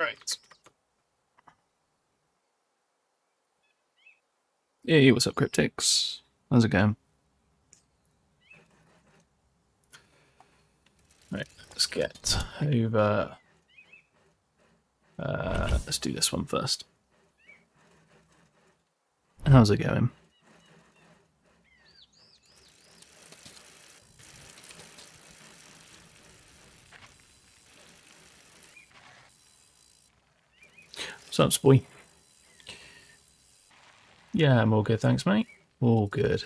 Right. Hey, what's up, Cryptics? How's it going? Right, let's get over. Let's do this one first. How's it going? What's up, Spoy? Yeah, I'm all good, thanks, mate. All good.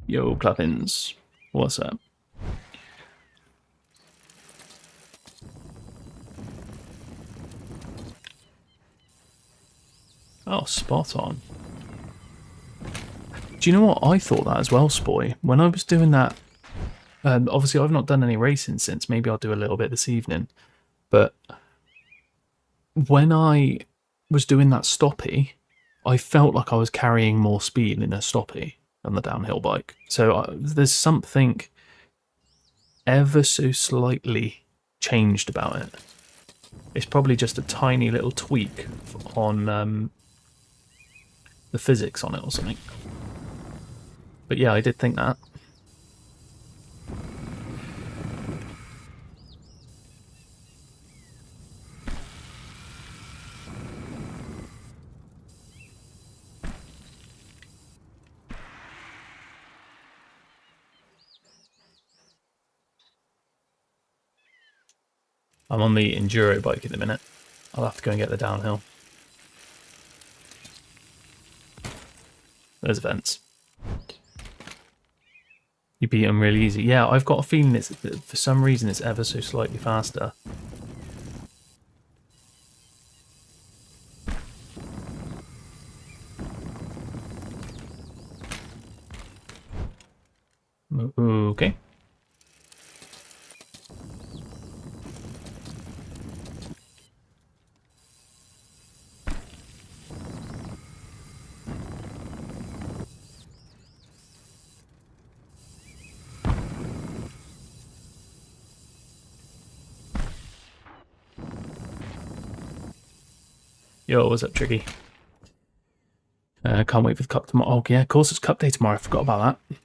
Yo, Clappins. What's up? Oh, spot on. Do you know what? I thought that as well, Spoy. When I was doing that, obviously I've not done any racing since. Maybe I'll do a little bit this evening. But when I was doing that stoppie, I felt like I was carrying more speed in a stoppie than the downhill bike. So there's something ever so slightly changed about it. It's probably just a tiny little tweak on the physics on it or something. But yeah, I did think that. I'm on the enduro bike at the minute. I'll have to go and get the downhill. There's vents. You beat them really easy. Yeah, I've got a feeling it's for some reason it's ever so slightly faster. Okay. Yo, what's up, Tricky? Can't wait for the cup tomorrow. Oh, yeah, of course it's cup day tomorrow. I forgot about that.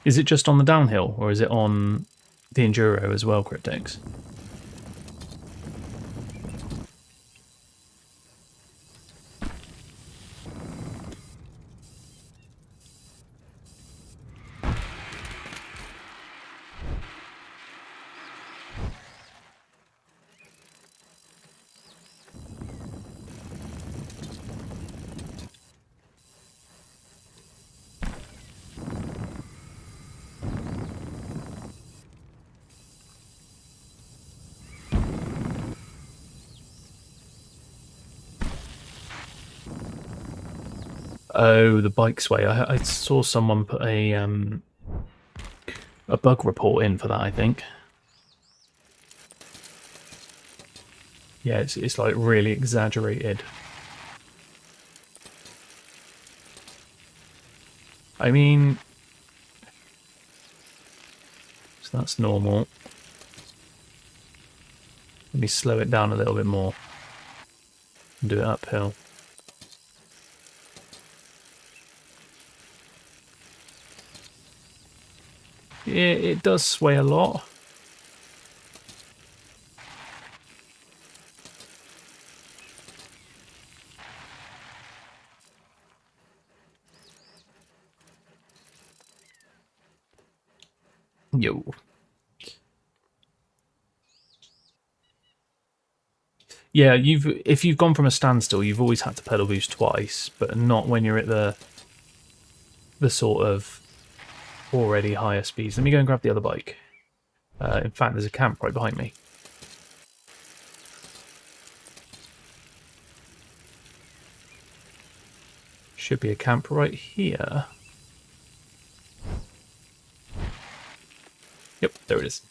Is it just on the downhill, or is it on the enduro as well, Cryptics? Oh, the bike sway. I saw someone put a bug report in for that, I think. Yeah, it's like really exaggerated. I mean, so that's normal. Let me slow it down a little bit more and do it uphill. It does sway a lot. Yo. Yeah, if you've gone from a standstill, you've always had to pedal boost twice, but not when you're at the sort of already higher speeds. Let me go and grab the other bike. In fact, there's a camp right behind me. Should be a camp right here. Yep, there it is.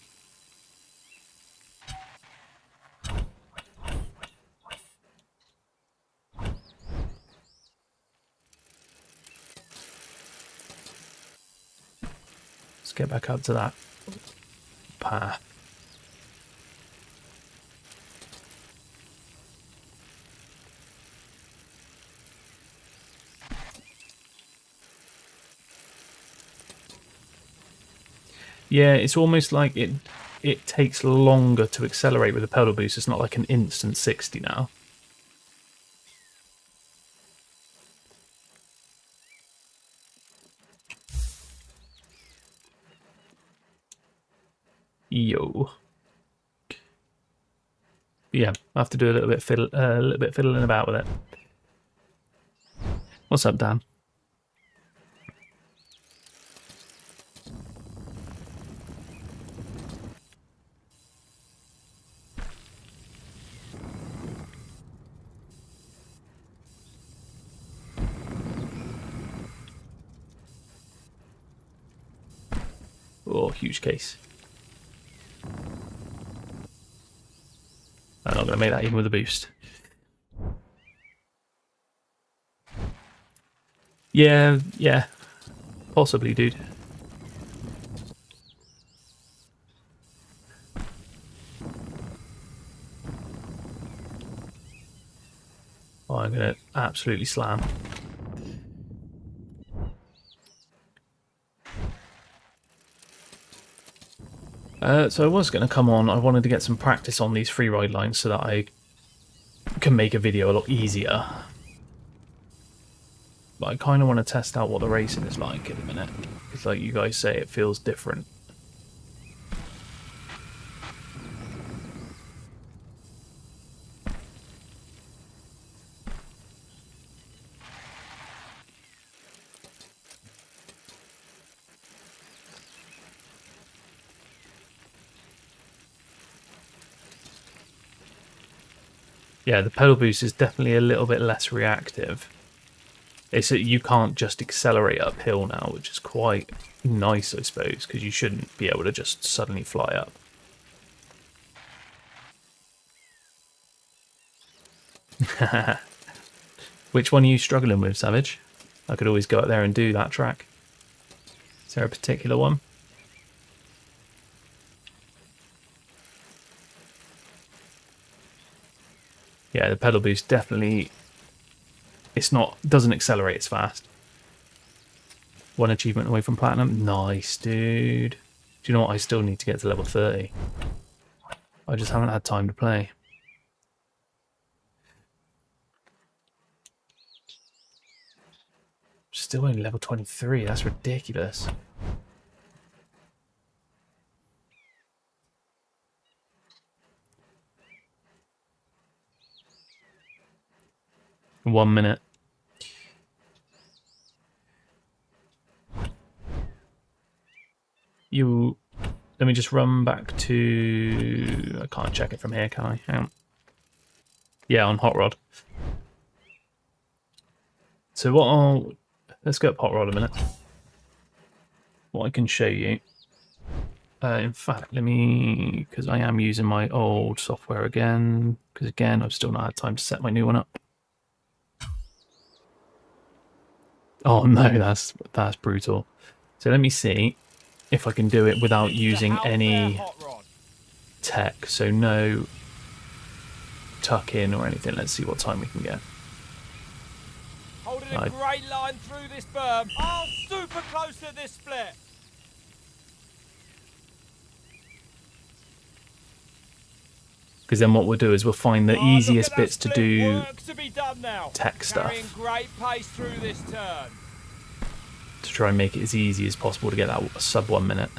Let's get back up to that path. Yeah, it's almost like it takes longer to accelerate with a pedal boost. It's not like an instant 60 now. Yo. Yeah, I have to do a little bit fiddling about with it. What's up, Dan? Oh, huge case. I'm not going to make that even with a boost. Yeah, possibly, dude. Oh, I'm going to absolutely slam. So I was going to come on. I wanted to get some practice on these freeride lines so that I can make a video a lot easier. But I kind of want to test out what the racing is like in a minute. It's like you guys say, it feels different. Yeah, the pedal boost is definitely a little bit less reactive. It's that you can't just accelerate uphill now, which is quite nice, I suppose, because you shouldn't be able to just suddenly fly up. Which one are you struggling with, Savage? I could always go up there and do that track. Is there a particular one? Yeah, the pedal boost definitely, doesn't accelerate as fast. One achievement away from platinum. Nice, dude. Do you know what? I still need to get to level 30. I just haven't had time to play. Still only level 23. That's ridiculous. In 1 minute. Let me just run back to... I can't check it from here, can I? Hang on. Yeah, on Hot Rod. So let's go up Hot Rod a minute. What I can show you... in fact, because I am using my old software again, because again, I've still not had time to set my new one up. Oh no, that's brutal. So let me see if I can do it without using any tech. So no tuck in or anything. Let's see what time we can get. Holding a great line through this berm. Oh, super close to this split. Because then what we'll do is we'll find the easiest bits to do tech stuff. Great pace through this turn. To try and make it as easy as possible to get that sub 1 minute.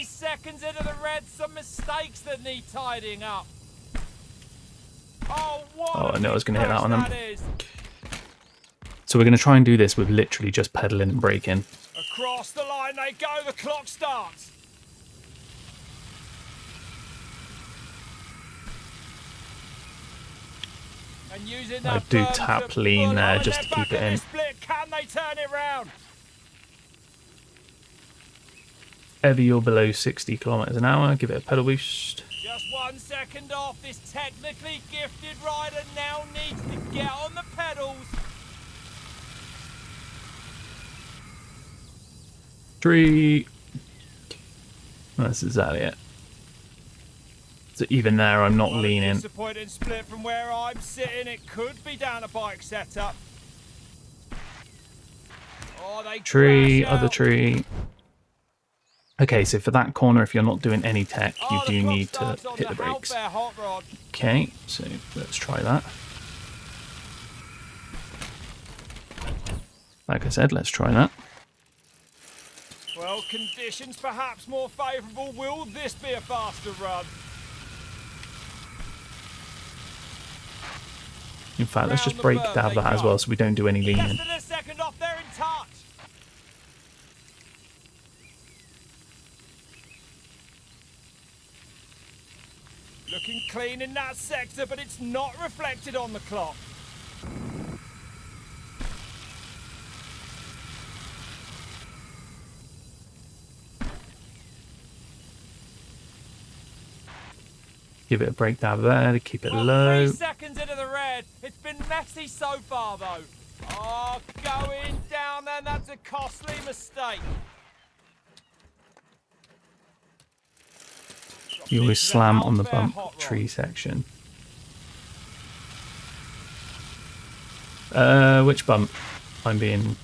Seconds into the red, some mistakes that need tidying up. Oh, I knew I was going to hit that on them. So we're going to try and do this with literally just pedaling and braking. Across the line they go, the clock starts. And using I that do berm tap to lean pull there on just their to keep back it at in. this split. Can they turn it round? Heavy, you're below 60 kilometers an hour. Give it a pedal boost. Just 1 second off. This technically gifted rider now needs to get on the pedals. 3. That's exactly it. So even there, I'm not Well, a leaning. disappointing split from where I'm sitting. It could be down a bike setup. Oh, they Tree, crash other out. tree. Okay, so for that corner, if you're not doing any tech, you Oh, the do clock need to starts on hit the the brakes. Halfair hot rod. Okay, so let's try that. Like I said, let's try that. Well, conditions perhaps more favourable. Will this be a faster run? In fact, let's just Round the break berm dab they that as go. well so we don't do any leaning. Less than a second off, they're in touch. Looking clean in that sector, but it's not reflected on the clock. Give it a break dab there to keep it Well, low. 3 seconds into the red. It's been messy so far, though. Oh, going down then. That's a costly mistake. You always slam on the bump tree section. Which bump? I'm being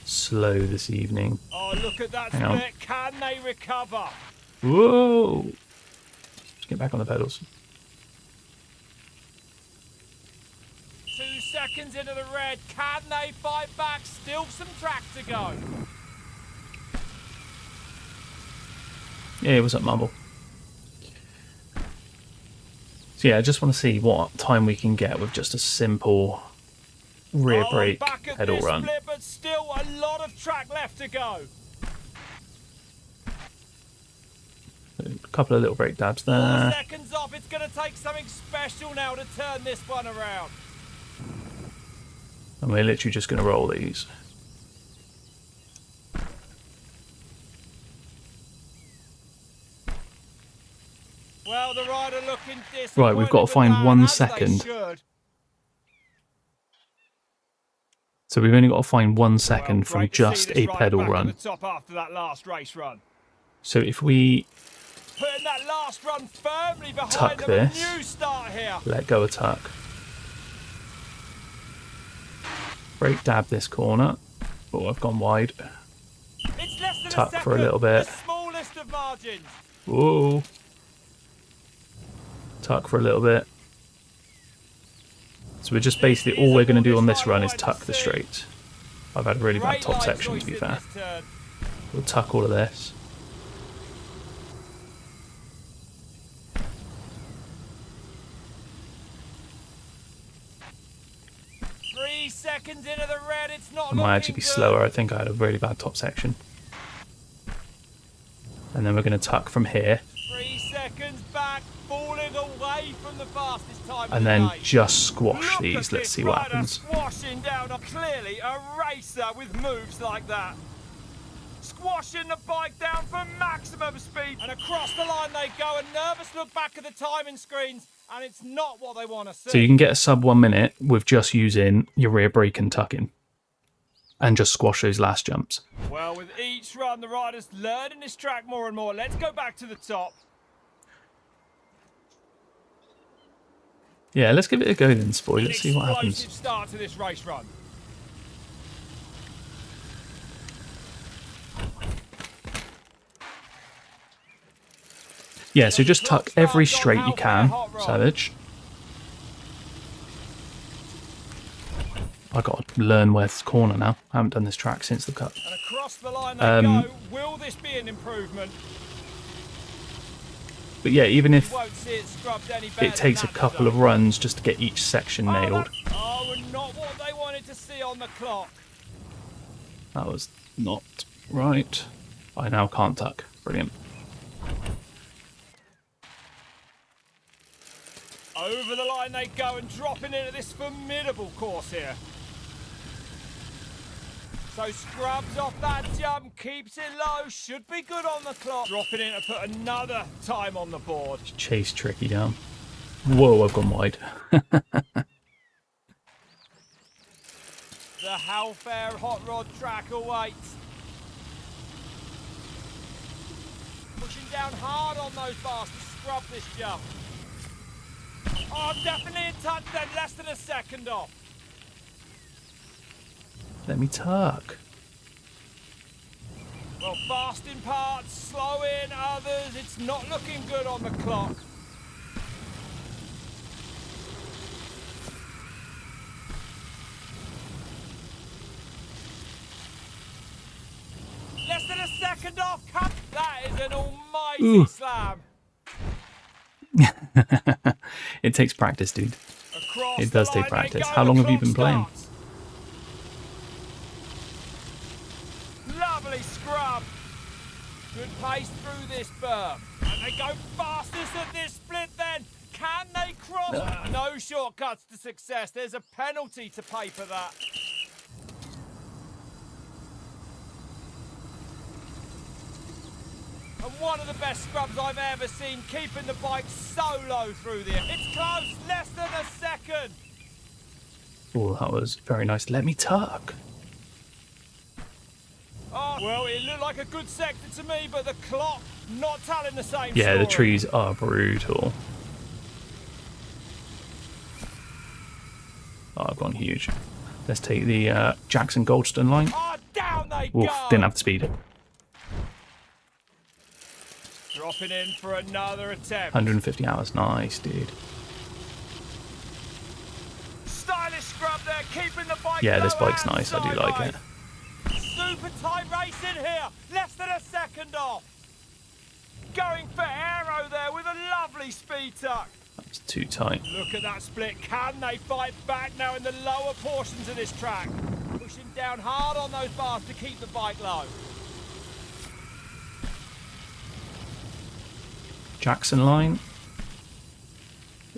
slow this evening. Oh, look at that Hang on. split. Can they recover? Whoa! Just get back on the pedals. 2 seconds into the red. Can they fight back? Still some track to go. Yeah, what's up, Marble? So yeah, I just want to see what time we can get with just a simple rear brake back at pedal this run. split, but still a lot of track left to go. A couple of little brake dabs 4 there. seconds off. It's going to take something special now to turn this one around. And we're literally just going to roll these. Well, the rider looking disappointed. Right, we've got to with find that, 1 as they second. should. So we've only got to find 1 Well, second from great to see just this a rider pedal back at run. the top after that last race run. So if we Putting that last run firmly behind tuck them. this, A new start here. let go of tuck, brake dab this corner. Oh, I've gone wide. It's less than Tuck a second. for a little bit. The smallest of margins. Whoa. Tuck for a little bit. So we're just basically, all we're going to do on this run is tuck the straights. I've had a really bad Great top line section, to choice be in fair. this turn. We'll tuck all of this. Three seconds into the red, it's not I might actually be looking good. slower. I think I had a really bad top section. And then we're going to tuck from here. 3 seconds back, falling away from the fastest time of And the then day. just squash Look these. at Let's this see what rider happens. Squashing down, clearly a racer with moves like that. Squashing the bike down for maximum speed. And across the line they go. A nervous look back at the timing screens. And it's not what they want to see. So you can get a sub 1 minute with just using your rear brake and tucking. And just squash those last jumps. Well, with each run, the rider's learning this track more and more. Let's go back to the top. Yeah, let's give it a go then, Spoy. An Let's see what happens. explosive start to this race run. Yeah, so just tuck every straight you can, Savage. I got to learn where's the corner now. I haven't done this track since the cut. And across the line they go. Will this be an improvement? But yeah, even if You won't see it scrubbed any better it takes a than that, couple though. of runs just to get each section nailed, Oh, and not what they wanted to see on the clock. that was not right. I now can't tuck. Brilliant. Over the line they go and dropping into this formidable course here. So Scrubs off that jump, keeps it low, should be good on the clock. Dropping in to put another time on the board. Chase Tricky down. Whoa, I've gone wide. The Halfair hot rod track awaits. Pushing down hard on those bars to scrub this jump. Oh, definitely in touch then, less than a second off. Let me tuck. Well, fast in parts, slow in others. It's not looking good on the clock. Less than a second off. That is an almighty slam. It takes practice, dude. Across It does the take line they practice. go, How long the have you clock been playing? starts. Lovely scrub. Good pace through this berm. And they go fastest at this split then. Can they cross? No shortcuts to success. There's a penalty to pay for that. And one of the best scrubs I've ever seen, keeping the bike so low through there. It's close, less than a second. Oh, that was very nice. Let me tuck. Oh, well, it looked like a good sector to me, but the clock not telling the same Yeah, story. the trees are brutal. Oh, I've gone huge. Let's take the Jackson Goldstone line. Oh, down they Oof, go. didn't have the speed. Dropping in for another attempt. 150 hours. Nice, dude. Stylish scrub there, keeping the bike Yeah, this low bike's and nice. I do like it. Super tight race in here. Less than a second off. Going for aero there with a lovely speed tuck. That's too tight. Look at that split. Can they fight back now in the lower portions of this track? Pushing down hard on those bars to keep the bike low. Jackson line.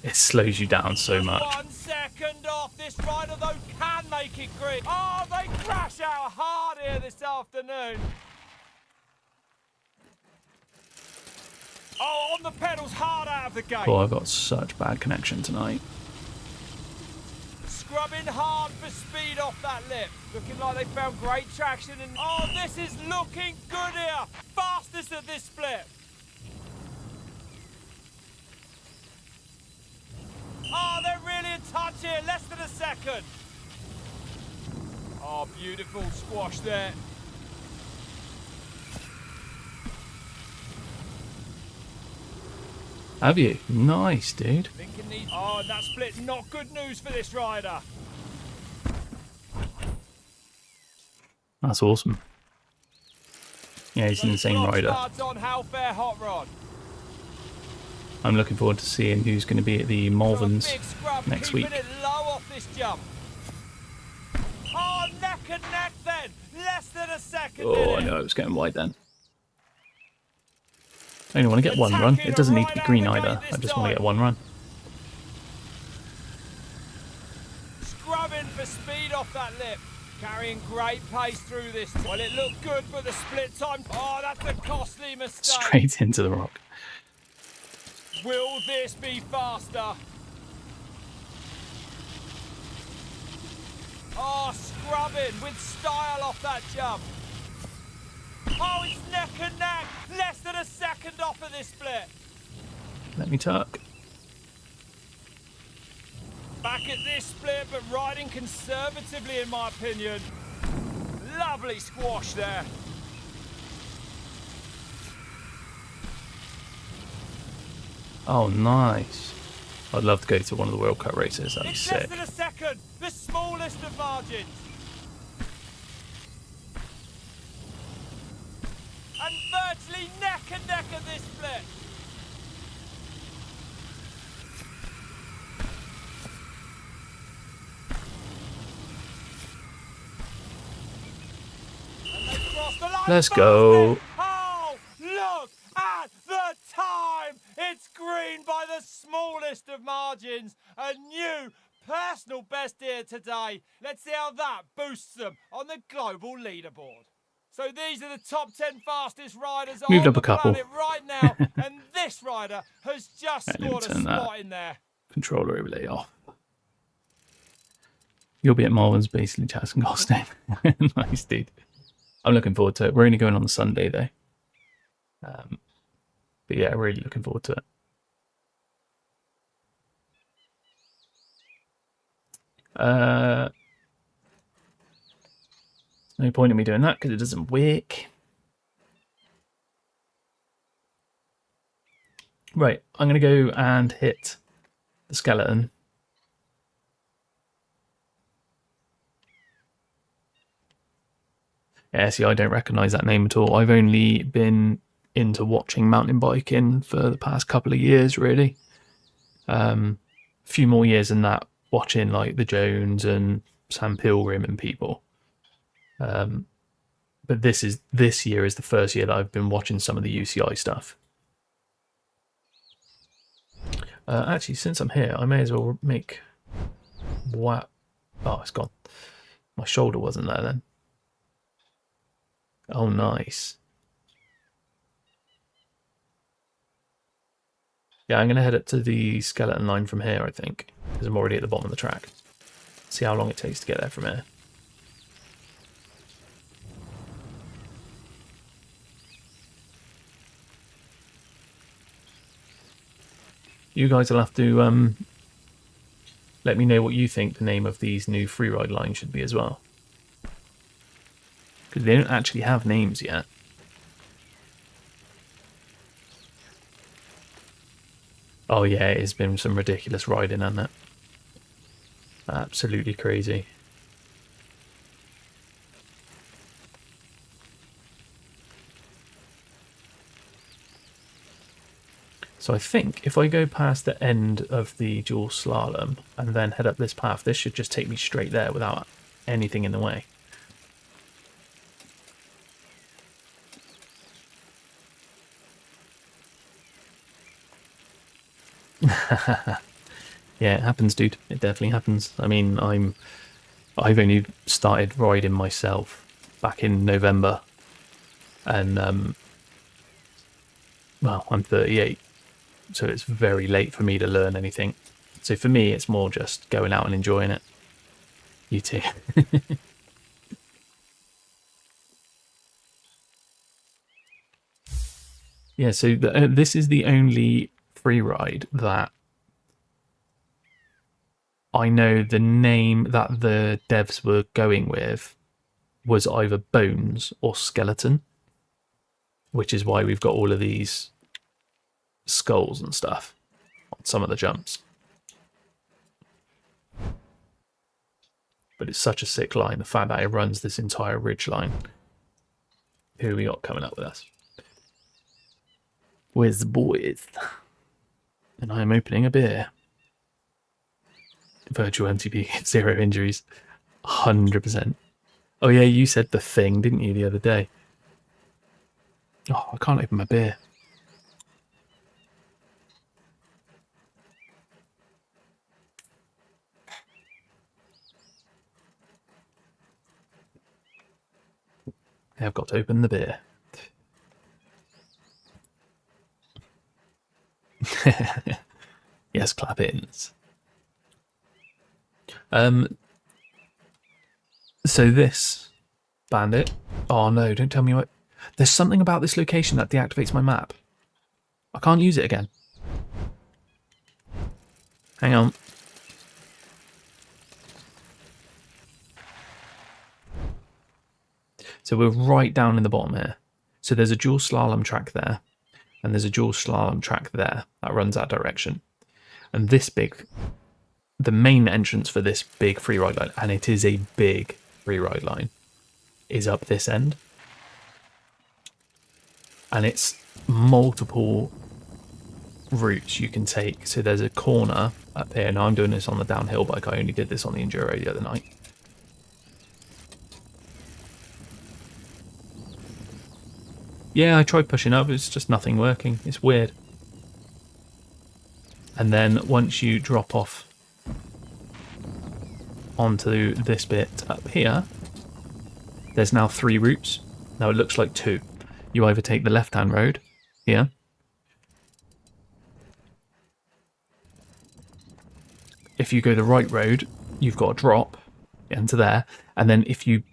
It slows you down so much. 1 second off. This rider, though, can make it green. Oh, they crash out hard here this afternoon. Oh, on the pedals, hard out of the gate. Oh, I've got such bad connection tonight. Scrubbing hard for speed off that lip. Looking like they found great traction. And oh, this is looking good here. Fastest at this split. Oh, they're really in touch here. Less than a second. Oh, beautiful squash there. Have you? Nice, dude. Thinking these. Oh, and that split, not good news for this rider. That's awesome. Yeah, he's an insane rider. On Halfair hot rod. I'm looking forward to seeing who's going to be at the Malverns Big scrub, next week. keeping it low off this jump. Oh, neck and neck then. Less than a second. Oh, I know, it was going wide then. I only want to get one run. It doesn't need to be green either. I just want to get one run. Scrubbing for speed off that lip. Carrying great pace through this. Well, it looked good, but the split time. Oh, that's a costly mistake. Straight into the rock. Will this be faster? Oh, scrubbing with style off that jump. Oh, it's neck and neck. Less than a second off of this split. Let me tuck. Back at this split, but riding conservatively in my opinion. Lovely squash there. Oh, nice. I'd love to go to one of the World Cup races. That'd be It's sick. less than a second. The smallest of margins. And virtually neck and neck at this split. And they cross the line. Let's go. Oh, look at the time. It's green by the smallest of margins. a new personal best here today. Let's see how that boosts them on the global leaderboard. So these are the top 10 fastest riders Moved on up a the couple. planet right now, and this rider has just Right, let me scored a turn that spot in there. controller overlay off. You'll be at Marvin's basically Jackson Goldstein. Nice, dude. I'm looking forward to it. We're only going on the Sunday, though. But yeah, really looking forward to it. No point in me doing that because it doesn't work. Right, I'm going to go and hit the skeleton. Yeah, see, I don't recognise that name at all. I've only been into watching mountain biking for the past couple of years, really. A few more years than that, watching like the Jones and Sam Pilgrim and people. But this year is the first year that I've been watching some of the UCI stuff. Actually, since I'm here, I may as well make... What? Oh, it's gone. My shoulder wasn't there then. Oh, nice. Yeah, I'm going to head up to the skeleton line from here, I think, because I'm already at the bottom of the track. See how long it takes to get there from here. You guys will have to let me know what you think the name of these new freeride lines should be as well. Because they don't actually have names yet. Oh yeah, it's been some ridiculous riding, hasn't it? Absolutely crazy. So I think if I go past the end of the dual slalom and then head up this path, this should just take me straight there without anything in the way. Yeah, it happens, dude. It definitely happens. I mean, I've only started riding myself back in November, and well, I'm 38, so it's very late for me to learn anything. So for me, it's more just going out and enjoying it. You too. Yeah, so this is the only free ride that I know the name that the devs were going with was either Bones or Skeleton, which is why we've got all of these skulls and stuff on some of the jumps. But it's such a sick line, the fact that it runs this entire ridge line. Who we got coming up with us? Where's the boys? And I am opening a beer. Virtual MTB, 0 injuries. 100%. Oh yeah, you said the thing, didn't you, the other day? Oh, I can't open my beer. I've got to open the beer. Yes, clap-ins. So this bandit. Oh no, don't tell me what. There's something about this location that deactivates my map. I can't use it again. Hang on. So we're right down in the bottom here. So there's a dual slalom track there, and there's a dual slalom track there that runs that direction. And this big, the main entrance for this big freeride line, and it is a big freeride line, is up this end. And it's multiple routes you can take. So there's a corner up here. Now I'm doing this on the downhill bike. I only did this on the Enduro the other night. Yeah, I tried pushing up. It's just nothing working. It's weird. And then once you drop off onto this bit up here, there's now 3 routes. Now it looks like 2. You either take the left-hand road here, if you go the right road, you've got a drop into there, and then if you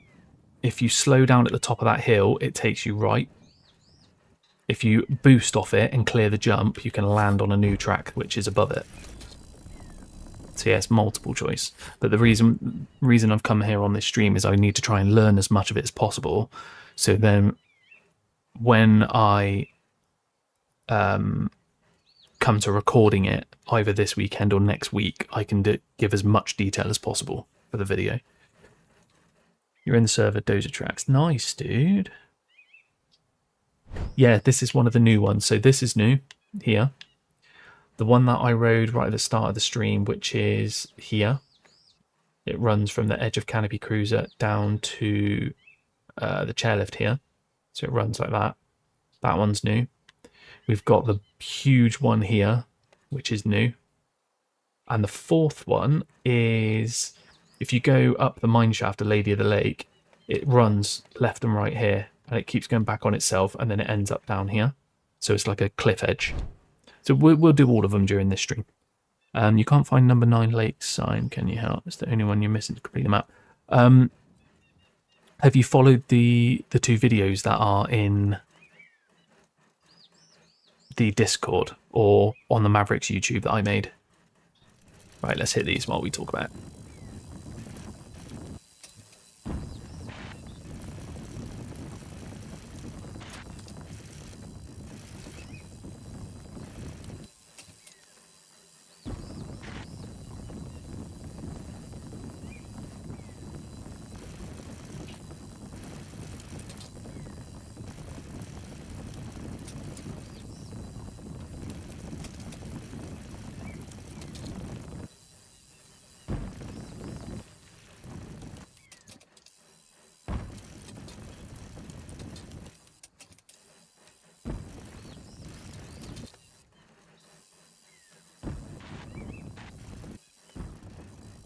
slow down at the top of that hill, it takes you right. If you boost off it and clear the jump, you can land on a new track which is above it. So yeah, it's multiple choice. But the reason I've come here on this stream is I need to try and learn as much of it as possible. So then when I come to recording it, either this weekend or next week, I can give as much detail as possible for the video. You're in the server, Dozer Tracks. Nice, dude. Yeah, this is one of the new ones. So this is new here. The one that I rode right at the start of the stream, which is here. It runs from the edge of Canopy Cruiser down to the chairlift here. So it runs like that. That one's new. We've got the huge one here, which is new. And the 4th one is, if you go up the mine shaft of Lady of the Lake, it runs left and right here, and it keeps going back on itself, and then it ends up down here. So it's like a cliff edge. So we'll do all of them during this stream. You can't find number 9 Lake sign, can you help? It's the only one you're missing to complete the map. Have you followed the 2 videos that are in the Discord or on the Mavrix YouTube that I made? Right, let's hit these while we talk about it.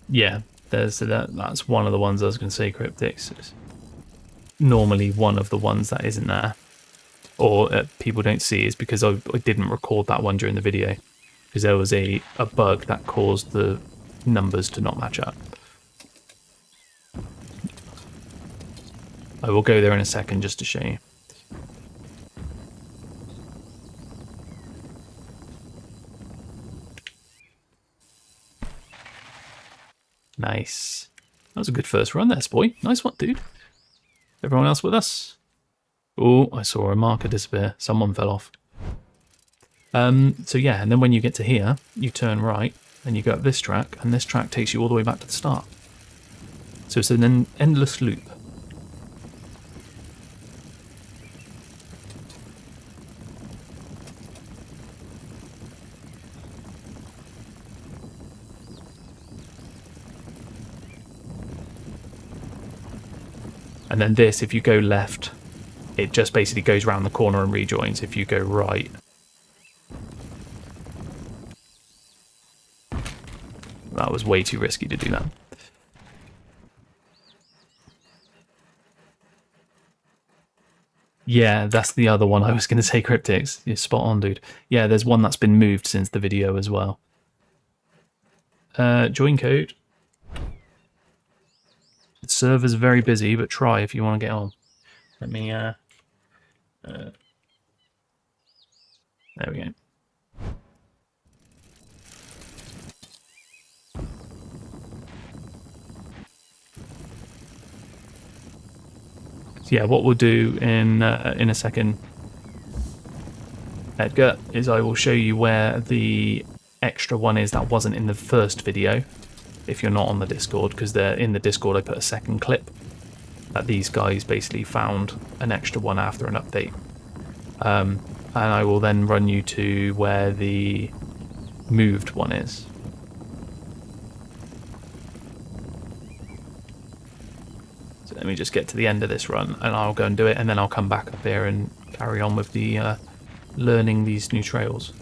Yeah, that's one of the ones I was going to say, Cryptics. It's normally one of the ones that isn't there, or people don't see, is because I didn't record that one during the video, because there was a bug that caused the numbers to not match up. I will go there in a second just to show you. Nice. That was a good first run there, boy. Nice one, dude. Everyone else with us? Oh, I saw a marker disappear. Someone fell off. So yeah, and then when you get to here, you turn right, and you go up this track, and this track takes you all the way back to the start. So it's an endless loop. And then this, if you go left, it just basically goes around the corner and rejoins. If you go right, that was way too risky to do that. Yeah, that's the other one I was going to say, Cryptics. You're spot on, dude. Yeah, there's one that's been moved since the video as well. Join code. The server's very busy, but try if you want to get on. Let me, there we go. So yeah, what we'll do in a second, Edgar, is I will show you where the extra one is that wasn't in the first video, if you're not on the Discord, because they're in the Discord. I put a second clip that these guys basically found an extra one after an update, and I will then run you to where the moved one is. So let me just get to the end of this run and I'll go and do it, and then I'll come back up here and carry on with the learning these new trails.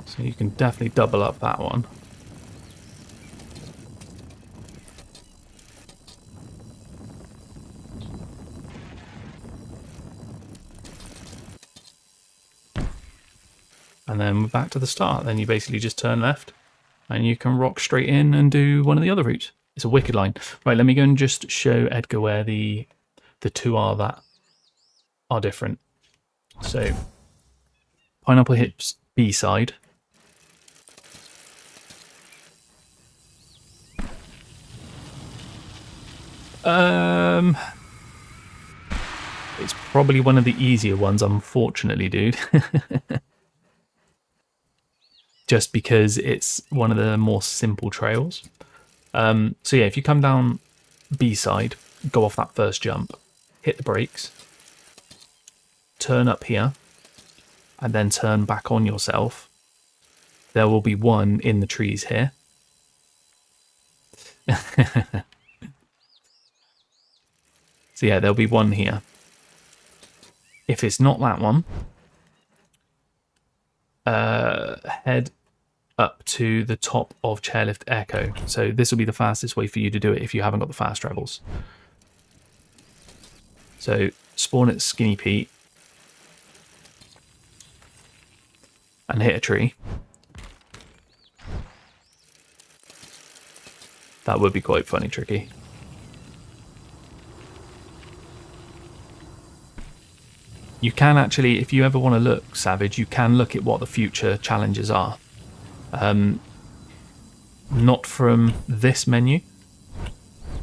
So you can definitely double up that one. And then we're back to the start. Then you basically just turn left and you can rock straight in and do one of the other routes. It's a wicked line. Right, let me go and just show Edgar where the two are that are different. So Pineapple hits B side. It's probably one of the easier ones, unfortunately, dude. Just because it's one of the more simple trails. So yeah, if you come down B side, go off that first jump, hit the brakes, turn up here, and then turn back on yourself. There will be one in the trees here. So yeah, there'll be one here. If it's not that one, head up to the top of Chairlift Echo. So this will be the fastest way for you to do it if you haven't got the fast travels. So spawn at Skinny Pete and hit a tree. That would be quite funny, Tricky. You can actually, if you ever want to look, Savage, you can look at what the future challenges are. Not from this menu,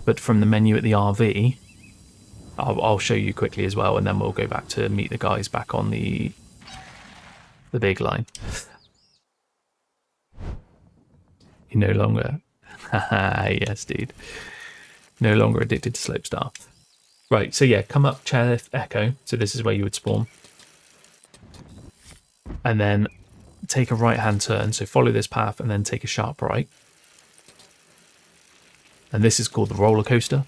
but from the menu at the RV. I'll show you quickly as well, and then we'll go back to meet the guys back on the big line. You no longer... yes, dude. No longer addicted to Slopestar. Right, so yeah, come up Chairlift Echo. So this is where you would spawn. And then take a right-hand turn. So follow this path and then take a sharp right. And this is called the roller coaster.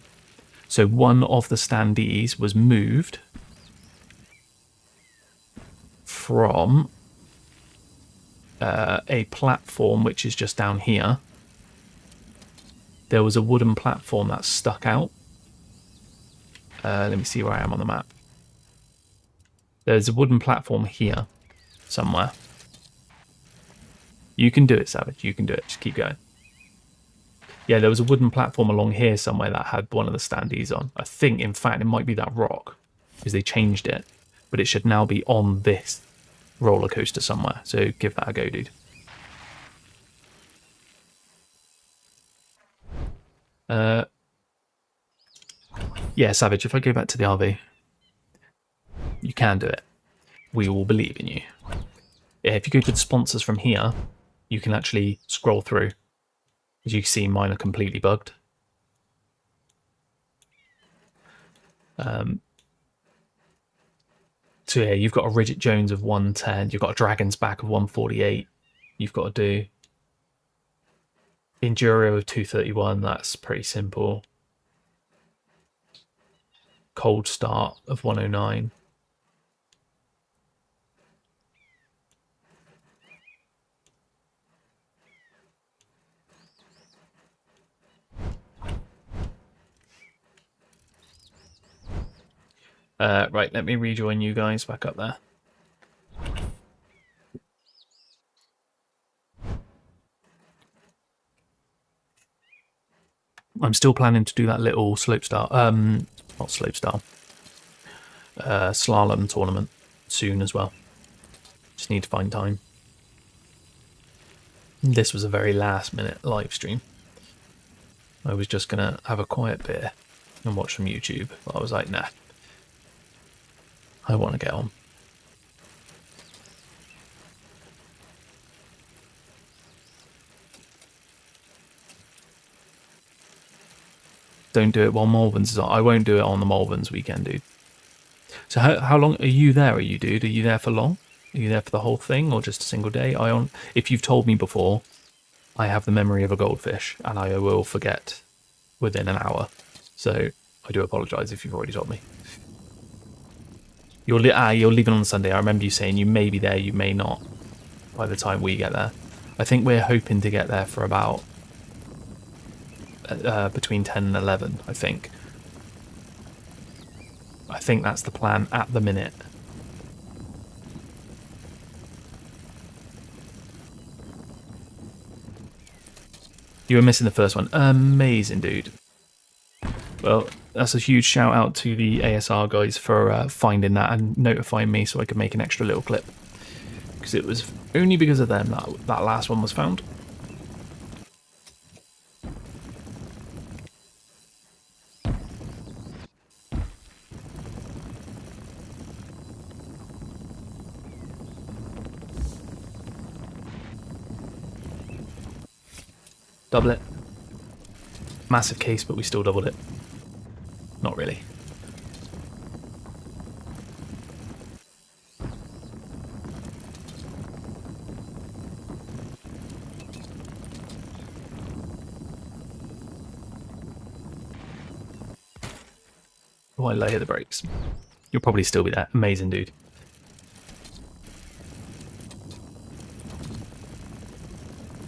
So one of the standees was moved from a platform which is just down here. There was a wooden platform that stuck out. Let me see where I am on the map. There's a wooden platform here somewhere. You can do it, Savage. You can do it. Just keep going. Yeah, there was a wooden platform along here somewhere that had one of the standees on. I think, in fact, it might be that rock because they changed it. But it should now be on this roller coaster somewhere. So give that a go, dude. Yeah, Savage, if I go back to the RV, you can do it. We will believe in you. Yeah, if you go to the sponsors from here, you can actually scroll through. As you can see, mine are completely bugged. So yeah, you've got a Ridget Jones of 110. You've got a Dragon's Back of 148. You've got to do Enduro of 231. That's pretty simple. Cold Start of 109. Right, let me rejoin you guys back up there. I'm still planning to do that little slopestyle, not slopestyle, slalom tournament soon as well. Just need to find time. This was a very last minute live stream. I was just gonna have a quiet beer and watch some YouTube, but I was like, nah, I want to get on. Don't do it while Malvern's is on. I won't do it on the Malvern's weekend, dude. So how long are you there? Are you, dude? Are you there for long? Are you there for the whole thing or just a single day? If you've told me before, I have the memory of a goldfish and I will forget within an hour. So I do apologise if you've already told me. You're leaving on Sunday. I remember you saying you may be there, you may not. by the time we get there. I think we're hoping to get there for about between 10 and 11, I think. I think that's the plan at the minute. You were missing the first one. Amazing, dude. Well, that's a huge shout out to the ASR guys for finding that and notifying me so I could make an extra little clip. Because it was only because of them that last one was found. Double it. Massive case, but we still doubled it. Not really. Oh, I layer the brakes. You'll probably still be there. Amazing, dude.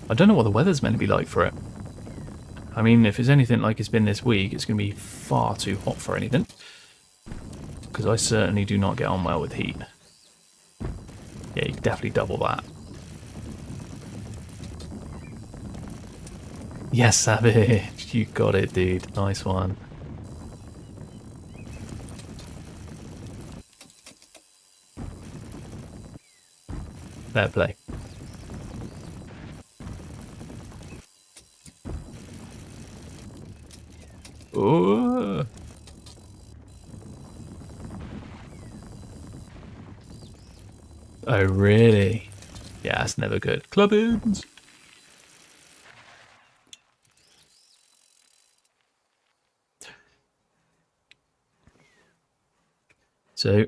I don't know what the weather's meant to be like for it. I mean, if it's anything like it's been this week, it's going to be far too hot for anything. Because I certainly do not get on well with heat. Yeah, you can definitely double that. Yes, Savage. You got it, dude. Nice one. Fair play. Ooh. Oh, really? Yeah, that's never good. Clubbins. So,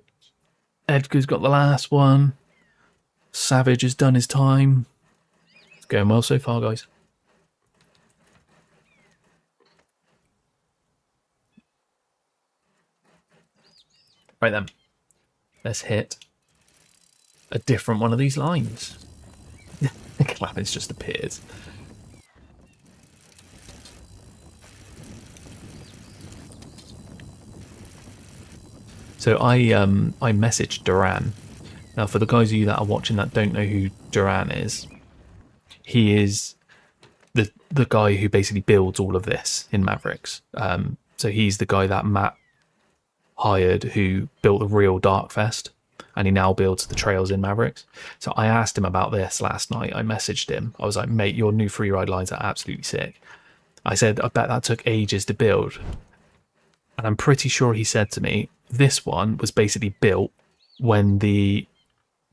Edgar's got the last one. Savage has done his time. It's going well so far, guys. Right then, let's hit a different one of these lines. Clapping's just appears. So I messaged Duran. Now, for the guys of you that are watching that don't know who Duran is, he is the guy who basically builds all of this in Mavrix. So he's the guy that Matt hired who built the real Darkfest, and he now builds the trails in Mavrix. So I asked him about this last night. I messaged him. I was like, mate, your new freeride lines are absolutely sick. I said, I bet that took ages to build. And I'm pretty sure he said to me, this one was basically built when the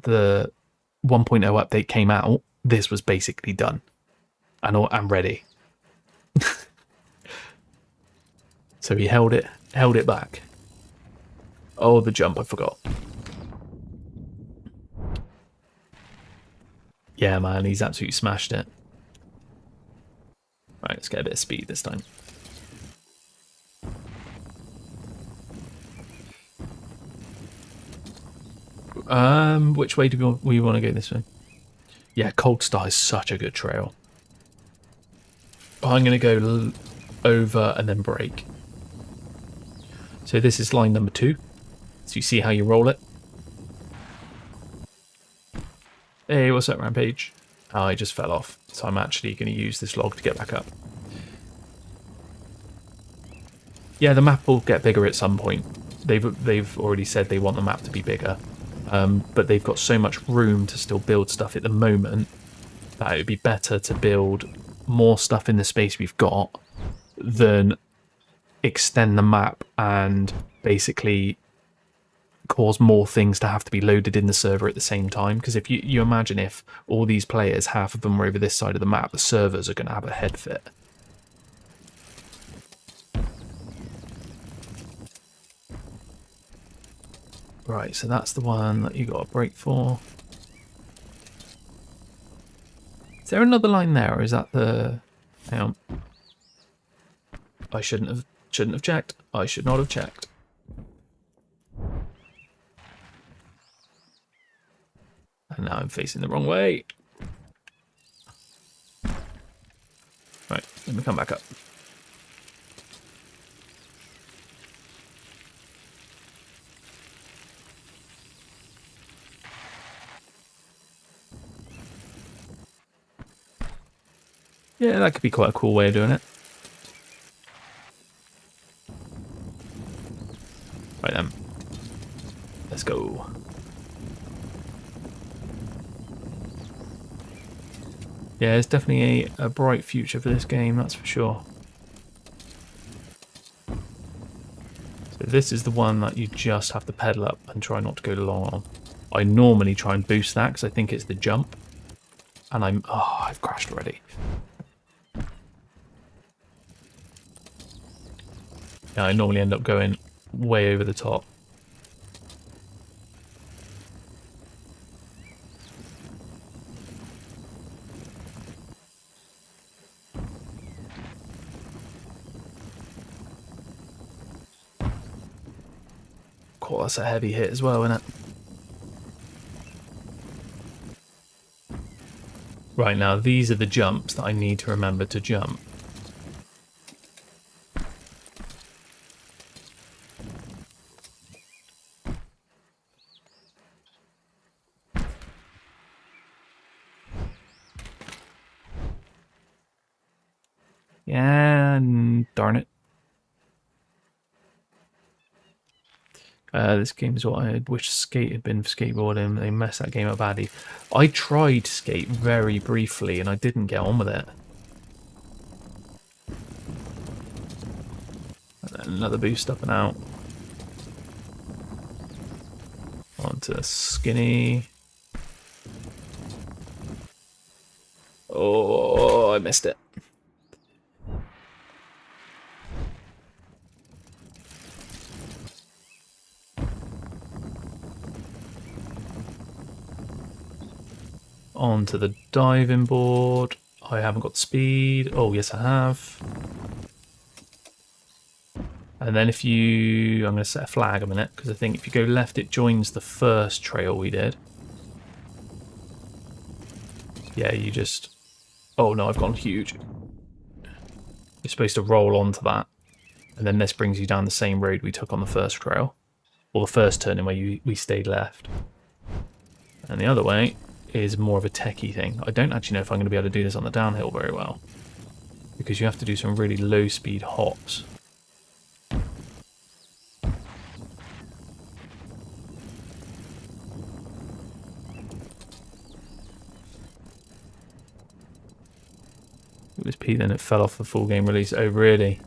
1.0 update came out. This was basically done and ready. So he held it back. Oh, the jump, I forgot. Yeah, man, he's absolutely smashed it. Right, let's get a bit of speed this time. Which way do we want to go this way? Yeah, Cold Star is such a good trail. I'm going to go over and then brake. So this is line number 2. So you see how you roll it. Hey, what's up, Rampage? Oh, I just fell off. So I'm actually going to use this log to get back up. Yeah, the map will get bigger at some point. They've already said they want the map to be bigger. But they've got so much room to still build stuff at the moment that it would be better to build more stuff in the space we've got than extend the map and basically cause more things to have to be loaded in the server at the same time. Because if you imagine if all these players, half of them were over this side of the map, the servers are going to have a head fit. Right, so that's the one that you got a break for. Is there another line there, or is that the... Hang on. I shouldn't have checked. I should not have checked. And now I'm facing the wrong way. Let me come back up. Yeah, that could be quite a cool way of doing it. Right then. Let's go. Yeah, there's definitely a bright future for this game, that's for sure. So this is the one that you just have to pedal up and try not to go long on. I normally try and boost that because I think it's the jump. And I've crashed already. Yeah, I normally end up going way over the top. Cool, that's a heavy hit as well, isn't it? Right, now these are the jumps that I need to remember to jump. Yeah, darn it. This game is what I wish Skate had been for skateboarding. They messed that game up badly. I tried Skate very briefly and I didn't get on with it. And then another boost up and out. Onto Skinny. Oh, I missed it. Onto the diving board. I haven't got speed. Oh, yes, I have. And then if you... I'm going to set a flag a minute, because I think if you go left, it joins the first trail we did. Yeah, you just... Oh, no, I've gone huge. You're supposed to roll onto that. And then this brings you down the same road we took on the first trail. Or the first turning where we stayed left. And the other way is more of a techie thing. I don't actually know if I'm going to be able to do this on the downhill very well, because you have to do some really low speed hops. It was Pete, then it fell off the full game release. Oh really?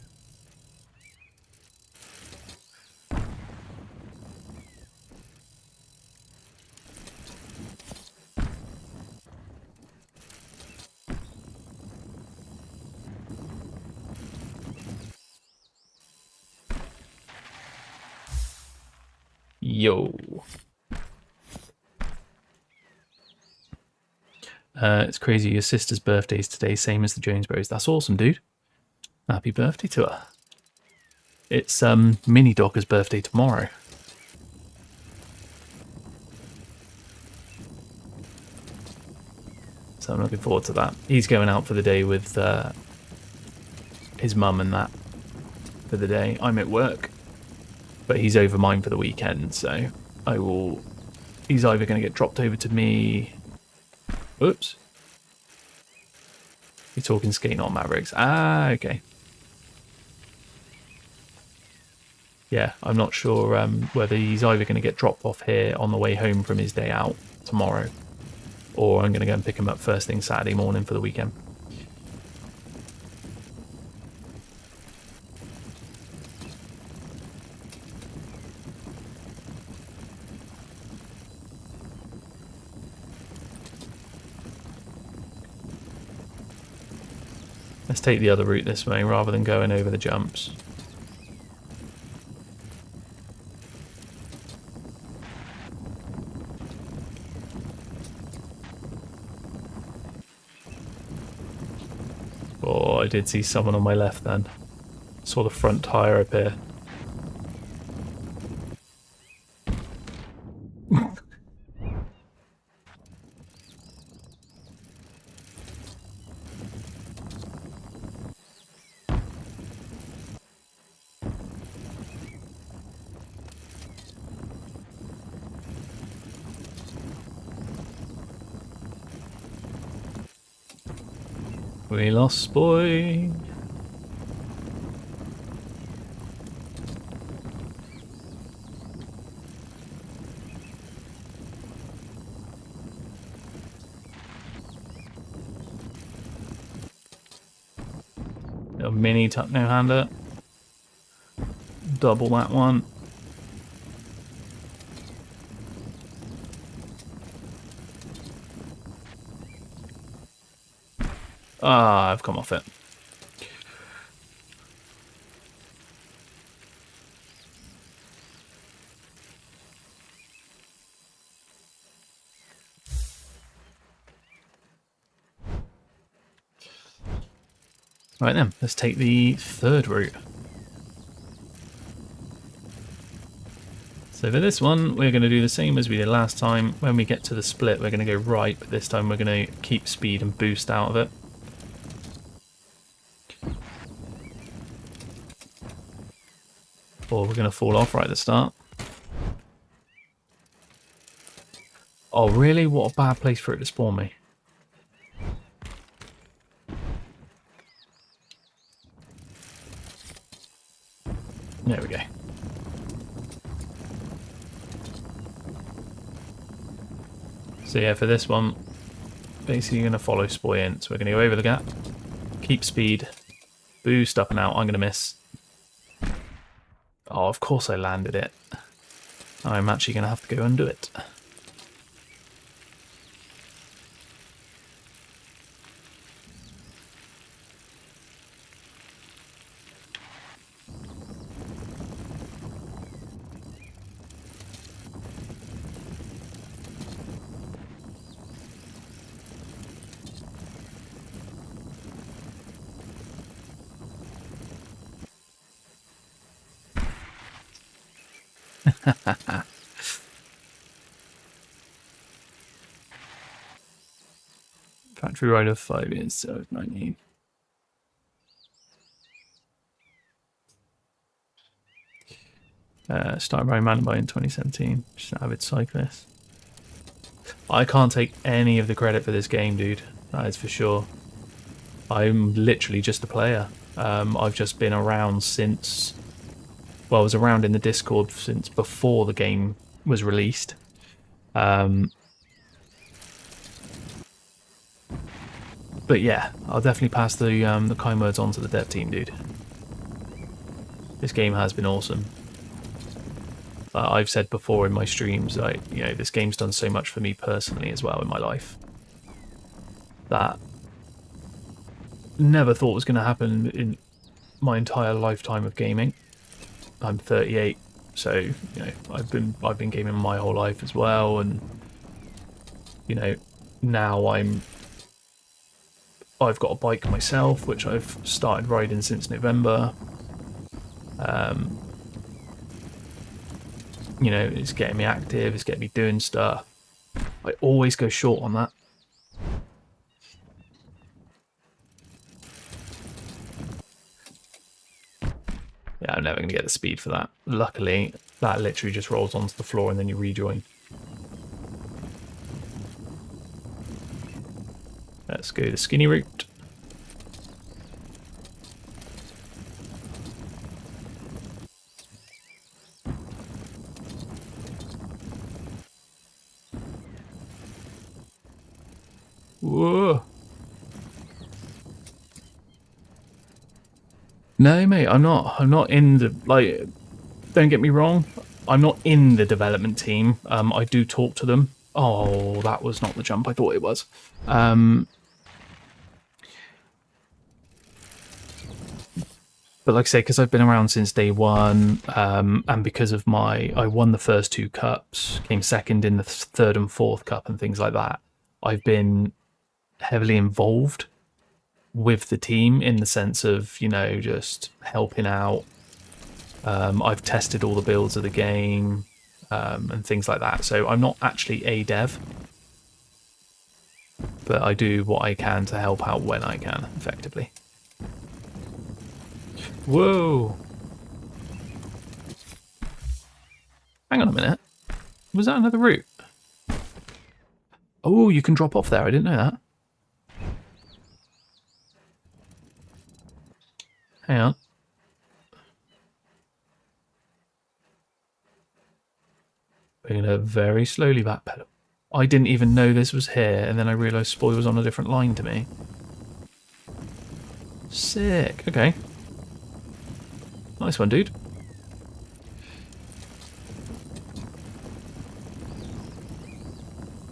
Yo. It's crazy. Your sister's birthday's today, same as the Jonesboroughs. That's awesome, dude. Happy birthday to her. It's Mini Docker's birthday tomorrow. So I'm looking forward to that. He's going out for the day with his mum and that for the day. I'm at work, but he's over mine for the weekend, so he's either going to get dropped over to me. Oops. You're talking Skate, not Mavrix. Ah, okay. Yeah, I'm not sure whether he's either going to get dropped off here on the way home from his day out tomorrow, or I'm going to go and pick him up first thing Saturday morning for the weekend. Let's take the other route this way rather than going over the jumps. Oh, I did see someone on my left then. Saw the front tyre appear. We lost boy. Little mini tuck no hander. Double that one. Ah, I've come off it. Right then, let's take the third route. So for this one, we're going to do the same as we did last time. When we get to the split, we're going to go right, but this time we're going to keep speed and boost out of it. Or we're going to fall off right at the start. Oh really? What a bad place for it to spawn me. There we go. So yeah, for this one, basically you're going to follow Spoy in. So we're going to go over the gap, keep speed, boost up and out. I'm going to miss. Oh, of course I landed it. I'm actually going to have to go and do it. Factory Rider 5 years, so 19. Started riding mountain bike in 2017. Just an avid cyclist. I can't take any of the credit for this game, dude. That is for sure. I'm literally just a player. I've just been around since... Well, I was around in the Discord since before the game was released. But yeah, I'll definitely pass the kind words on to the dev team, dude. This game has been awesome. I've said before in my streams, this game's done so much for me personally as well in my life that never thought was going to happen in my entire lifetime of gaming. I'm 38, so I've been gaming my whole life as well, and now I've got a bike myself, which I've started riding since November. It's getting me active, it's getting me doing stuff. I always go short on that. Yeah, I'm never going to get the speed for that. Luckily, that literally just rolls onto the floor and then you rejoin. Let's go the skinny route. Whoa. No, mate, I'm not in the, don't get me wrong, I'm not in the development team. I do talk to them. Oh, that was not the jump I thought it was. But like I say, because I've been around since day one, and because of I won the first 2 cups, came second in the 3rd and 4th cup and things like that, I've been heavily involved with the team in the sense of, just helping out. I've tested all the builds of the game and things like that. So I'm not actually a dev, but I do what I can to help out when I can, effectively. Whoa! Hang on a minute. Was that another route? Oh, you can drop off there. I didn't know that. Hang on. We're going to very slowly backpedal. I didn't even know this was here, and then I realised Spoy was on a different line to me. Sick. Okay. Nice one, dude.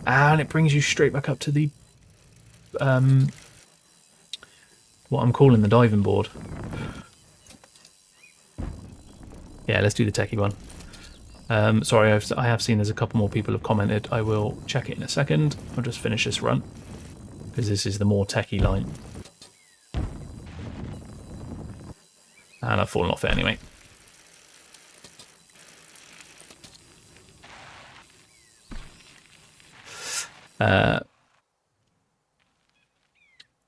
And it brings you straight back up to the what I'm calling the diving board. Yeah, let's do the techie one. Sorry, I have seen there's a couple more people have commented. I will check it in a second. I'll just finish this run because this is the more techie line. And I've fallen off it anyway.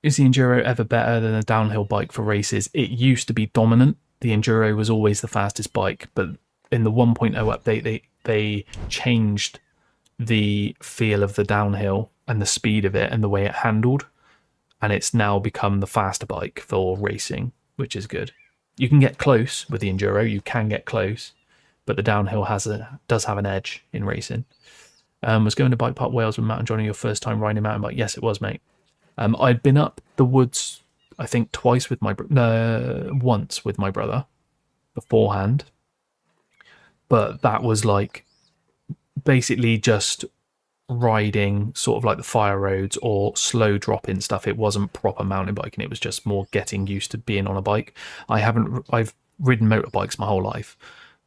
Is the Enduro ever better than a downhill bike for races? It used to be dominant. The Enduro was always the fastest bike, but in the 1.0 update, they changed the feel of the downhill and the speed of it and the way it handled, and it's now become the faster bike for racing, which is good. You can get close with the Enduro, you can get close, but the downhill does have an edge in racing. Was going to Bike Park Wales with Matt and Johnny your first time riding a mountain bike? Yes, it was, mate. I'd been up the woods, I think, once with my brother beforehand, but that was like basically just riding sort of like the fire roads or slow drop-in stuff. It wasn't proper mountain biking. It was just more getting used to being on a bike. I've ridden motorbikes my whole life,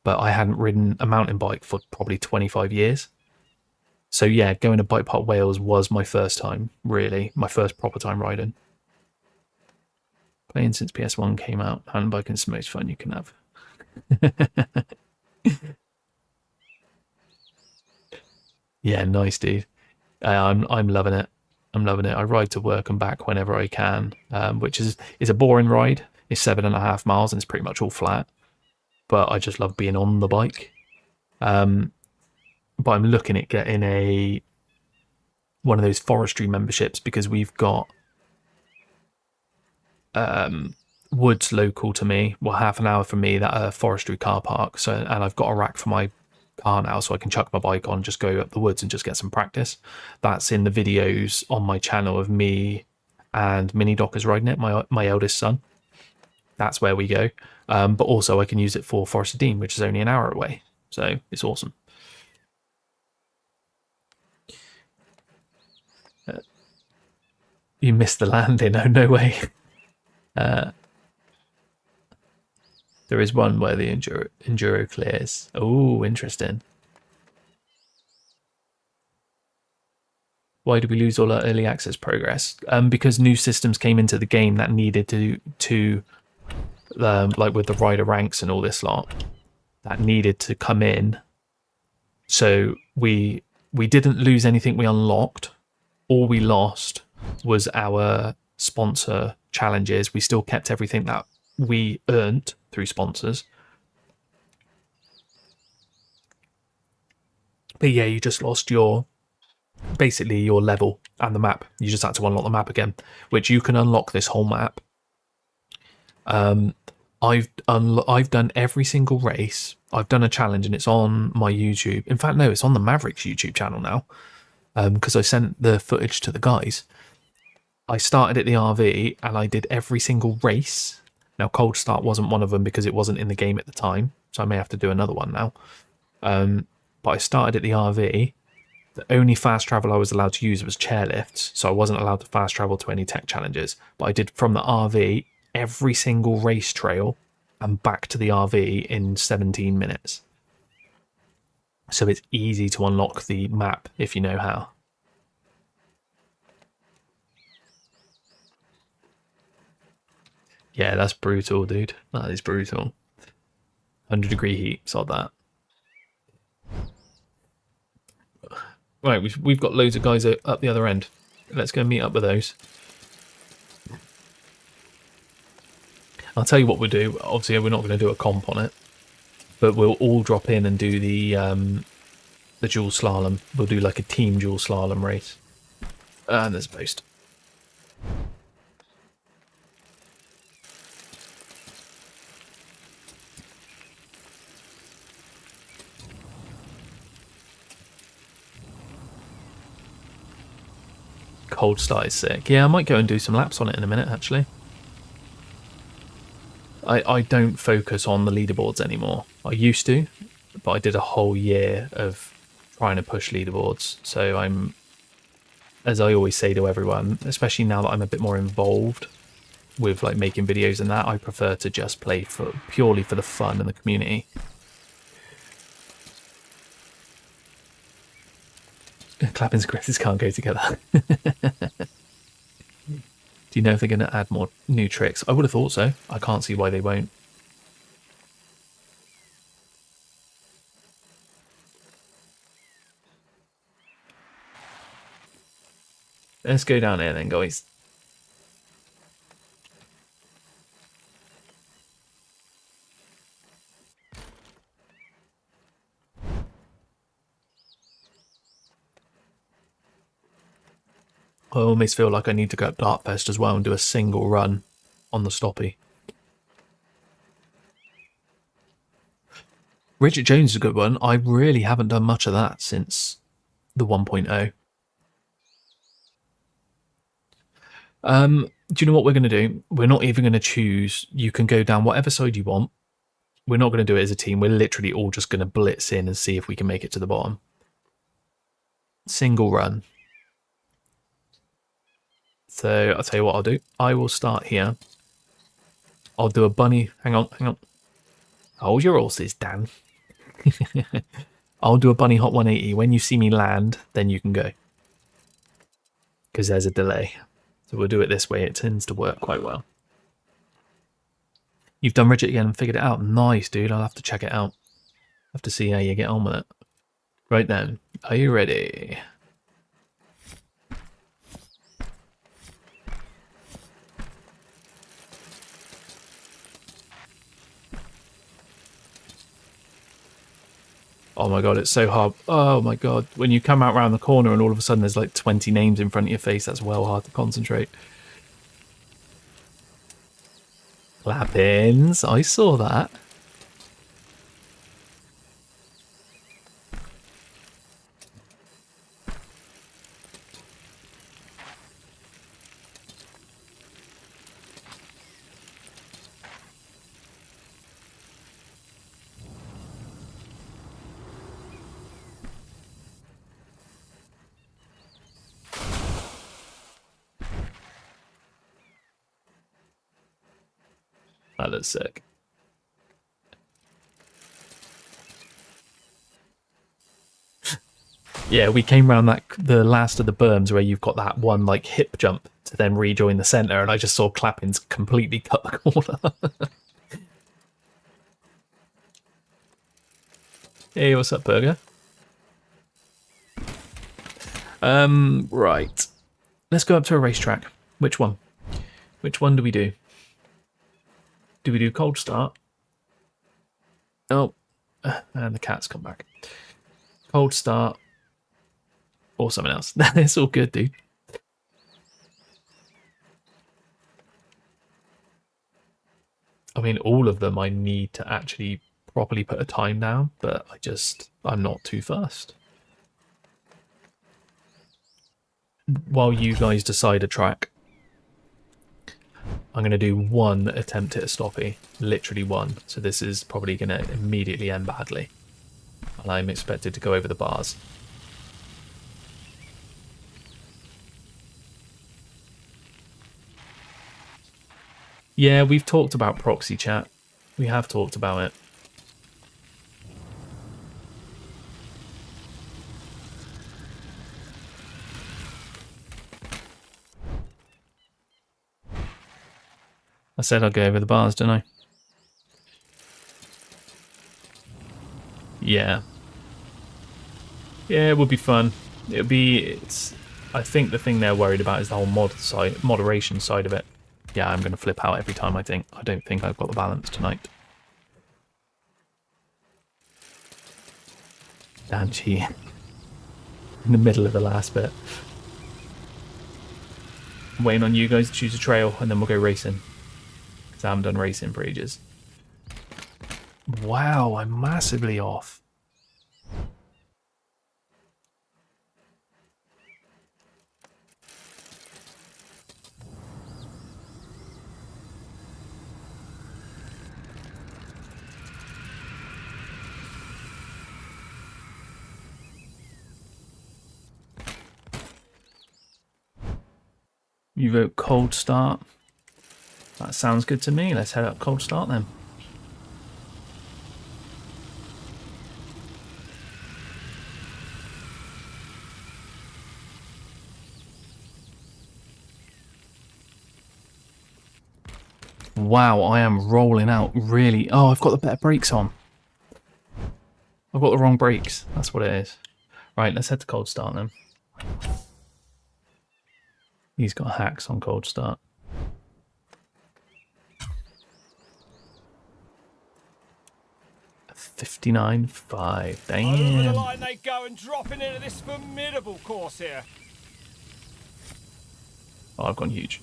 but I hadn't ridden a mountain bike for probably 25 years. So yeah, going to Bike Park Wales was my first time, really, my first proper time riding. Playing since PS1 came out, mountain biking is the most fun you can have. Yeah, nice, dude. I'm loving it. I'm loving it. I ride to work and back whenever I can, which is a boring ride. It's 7.5 miles and it's pretty much all flat. But I just love being on the bike. But I'm looking at getting one of those forestry memberships because we've got woods local to me, well, half an hour from me, that are forestry car park. So, and I've got a rack for my car now, so I can chuck my bike on, just go up the woods and just get some practice. That's in the videos on my channel of me and Mini Dockers riding it, my eldest son. That's where we go. But also I can use it for Forest of Dean, which is only an hour away. So it's awesome. You missed the landing. Oh, no way. There is one where the Enduro clears. Oh, interesting. Why did we lose all our early access progress? Because new systems came into the game that needed to like with the rider ranks and all this lot, that needed to come in. So we didn't lose anything we unlocked. All we lost was our sponsor challenges. We still kept everything that we earned through sponsors. But yeah, you just lost basically your level and the map. You just had to unlock the map again, which you can unlock this whole map. I've done every single race. I've done a challenge and it's on my YouTube. In fact, no, it's on the Mavrix YouTube channel now, because I sent the footage to the guys. I started at the RV and I did every single race. Now, Cold Start wasn't one of them because it wasn't in the game at the time, so I may have to do another one now. But I started at the RV. The only fast travel I was allowed to use was chairlifts, so I wasn't allowed to fast travel to any tech challenges. But I did from the RV every single race trail and back to the RV in 17 minutes. So it's easy to unlock the map if you know how. Yeah, that's brutal, dude. That is brutal. 100-degree heat, sod that. Right, we've got loads of guys up the other end. Let's go meet up with those. I'll tell you what we'll do. Obviously, we're not going to do a comp on it, but we'll all drop in and do the dual slalom. We'll do like a team dual slalom race. And there's a post. Cold start is sick. Yeah, I might go and do some laps on it in a minute, actually. I don't focus on the leaderboards anymore. I used to, but I did a whole year of trying to push leaderboards. So I'm, as I always say to everyone, especially now that I'm a bit more involved with like making videos and that, I prefer to just play for purely for the fun and the community. Clapping scripts can't go together. Do you know if they're going to add more new tricks? I would have thought so. I can't see why they won't. Let's go down here then, guys. I almost feel like I need to go up Dartfest as well and do a single run on the stoppie. Richard Jones is a good one. I really haven't done much of that since the 1.0. Do you know what we're going to do? We're not even going to choose. You can go down whatever side you want. We're not going to do it as a team. We're literally all just going to blitz in and see if we can make it to the bottom. Single run. So I'll tell you what I'll do. I will start here. I'll do a bunny. Hang on, hang on. Hold your horses, Dan. I'll do a bunny hot 180. When you see me land, then you can go. Because there's a delay. So we'll do it this way. It tends to work quite well. You've done Rigid again and figured it out. Nice, dude. I'll have to check it out. Have to see how you get on with it. Right then. Are you ready? Oh my god, it's so hard. Oh my god. When you come out around the corner and all of a sudden there's like 20 names in front of your face, that's well hard to concentrate. Clappins. I saw that. That looks sick. Yeah, we came around the last of the berms where you've got that one like hip jump to then rejoin the center, and I just saw Clappins completely cut the corner. Hey, what's up, Burger? Right. Let's go up to a racetrack. Which one? Which one do we do? Do we do cold start? Oh, and the cat's come back. Cold start. Or something else. It's all good, dude. I mean, all of them I need to actually properly put a time down, but I'm not too fast. While you guys decide a track, I'm going to do one attempt at a stoppie. Literally one. So this is probably going to immediately end badly. And I'm expected to go over the bars. Yeah, we've talked about proxy chat. We have talked about it. I said I'd go over the bars, didn't I? Yeah. Yeah, it would be fun. I think the thing they're worried about is the whole moderation side of it. Yeah, I'm going to flip out every time, I think. I don't think I've got the balance tonight. Danchi. In the middle of the last bit. I'm waiting on you guys to choose a trail and then we'll go racing. Because I haven't done racing for ages. Wow, I'm massively off. You vote cold start. That sounds good to me. Let's head up cold start then. Wow, I am rolling out really... Oh, I've got the better brakes on. I've got the wrong brakes. That's what it is. Right, let's head to cold start then. He's got hacks on cold start. 59.5. Damn. Over the line they go and dropping into this formidable course here. Oh, I've gone huge.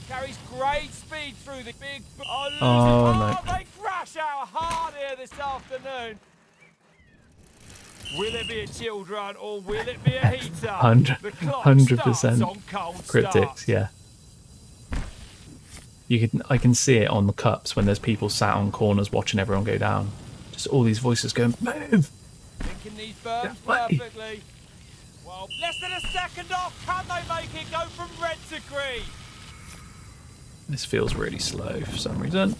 Carries great speed through the big... Oh, no. They crash out hard here this afternoon. Will it be a chilled run or will it be a heater? 100% cryptics, yeah. I can see it on the cups when there's people sat on corners watching everyone go down. Just all these voices going, move! Thinking these berms perfectly. Well, less than a second off. Can they make it go from red to green? This feels really slow for some reason.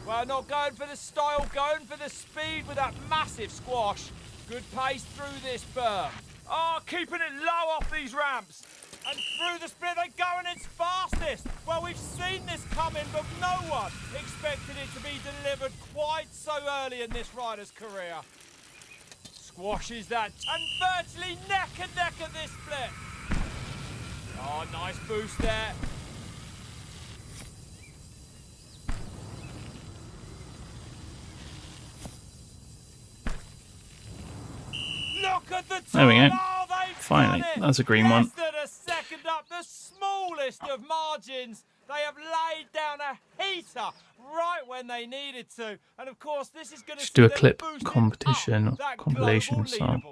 Well, not going for the style, going for the speed with that massive squash. Good pace through this berm. Oh, keeping it low off these ramps. And through the split, they're going its fastest. Well, we've seen this coming, but no one expected it to be delivered quite so early in this rider's career. Squashes that, and virtually neck and neck at this split. Oh, nice boost there. Look at the time. There we go. Oh, Finally, that's a green one. Less than a second up, the smallest of margins. They have laid down a heater right when they needed to. And of course, this is going to do a clip competition, compilation song.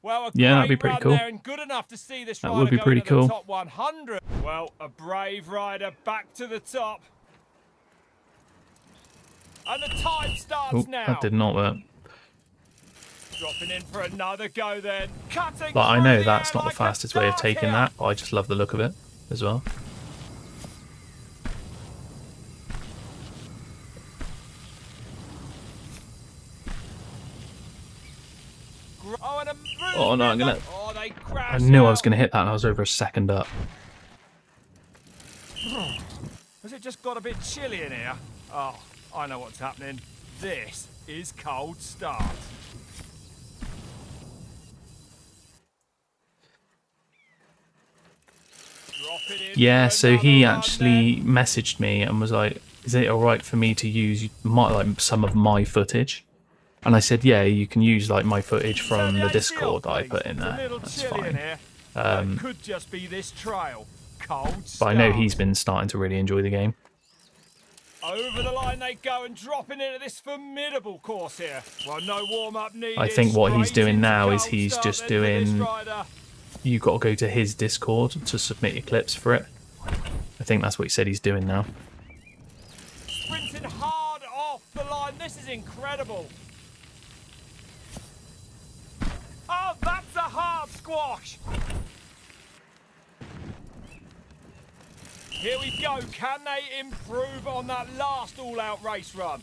Well, yeah, that'd be pretty cool. And good enough to see this that would be pretty cool. Top 100. Well, a brave rider back to the top. And the time starts now. That did not work. Dropping in for another go then. Cutting I know that's not the fastest way of taking that, but I just love the look of it as well. Oh no, I knew I was gonna hit that and I was over a second up. Has it just got a bit chilly in here? Oh, I know what's happening. This is cold start. Yeah, so he actually messaged me and was like, is it alright for me to use some of my footage? And I said, yeah, you can use like my footage from the Discord that I put in there. That's fine. Could just be this trail. But I know he's been starting to really enjoy the game. Over the line they go and dropping into this formidable course here. Well, no warm-up needed. I think what he's doing now is he's just doing... You've got to go to his Discord to submit your clips for it. I think that's what he said he's doing now. Sprinting hard off the line. This is incredible. Oh, that's a hard squash. Here we go. Can they improve on that last all-out race run?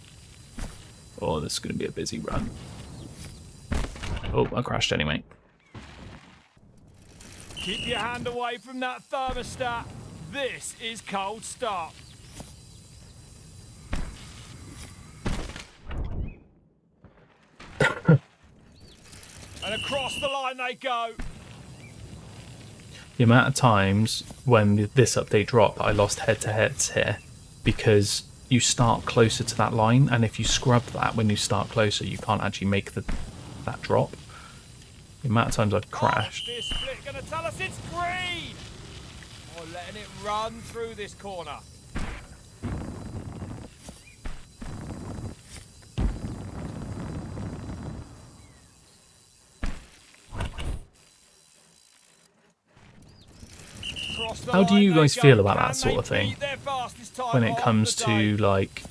Oh, this is going to be a busy run. Oh, I crashed anyway. Keep your hand away from that thermostat. This is cold start. And across the line they go. The amount of times when this update dropped, I lost head-to-heads here because you start closer to that line, and if you scrub that when you start closer, you can't actually make that drop. The amount of times I've crashed. This split gonna tell us it's green. Oh, letting it run through this corner. How do you guys feel about that sort of thing when it comes to like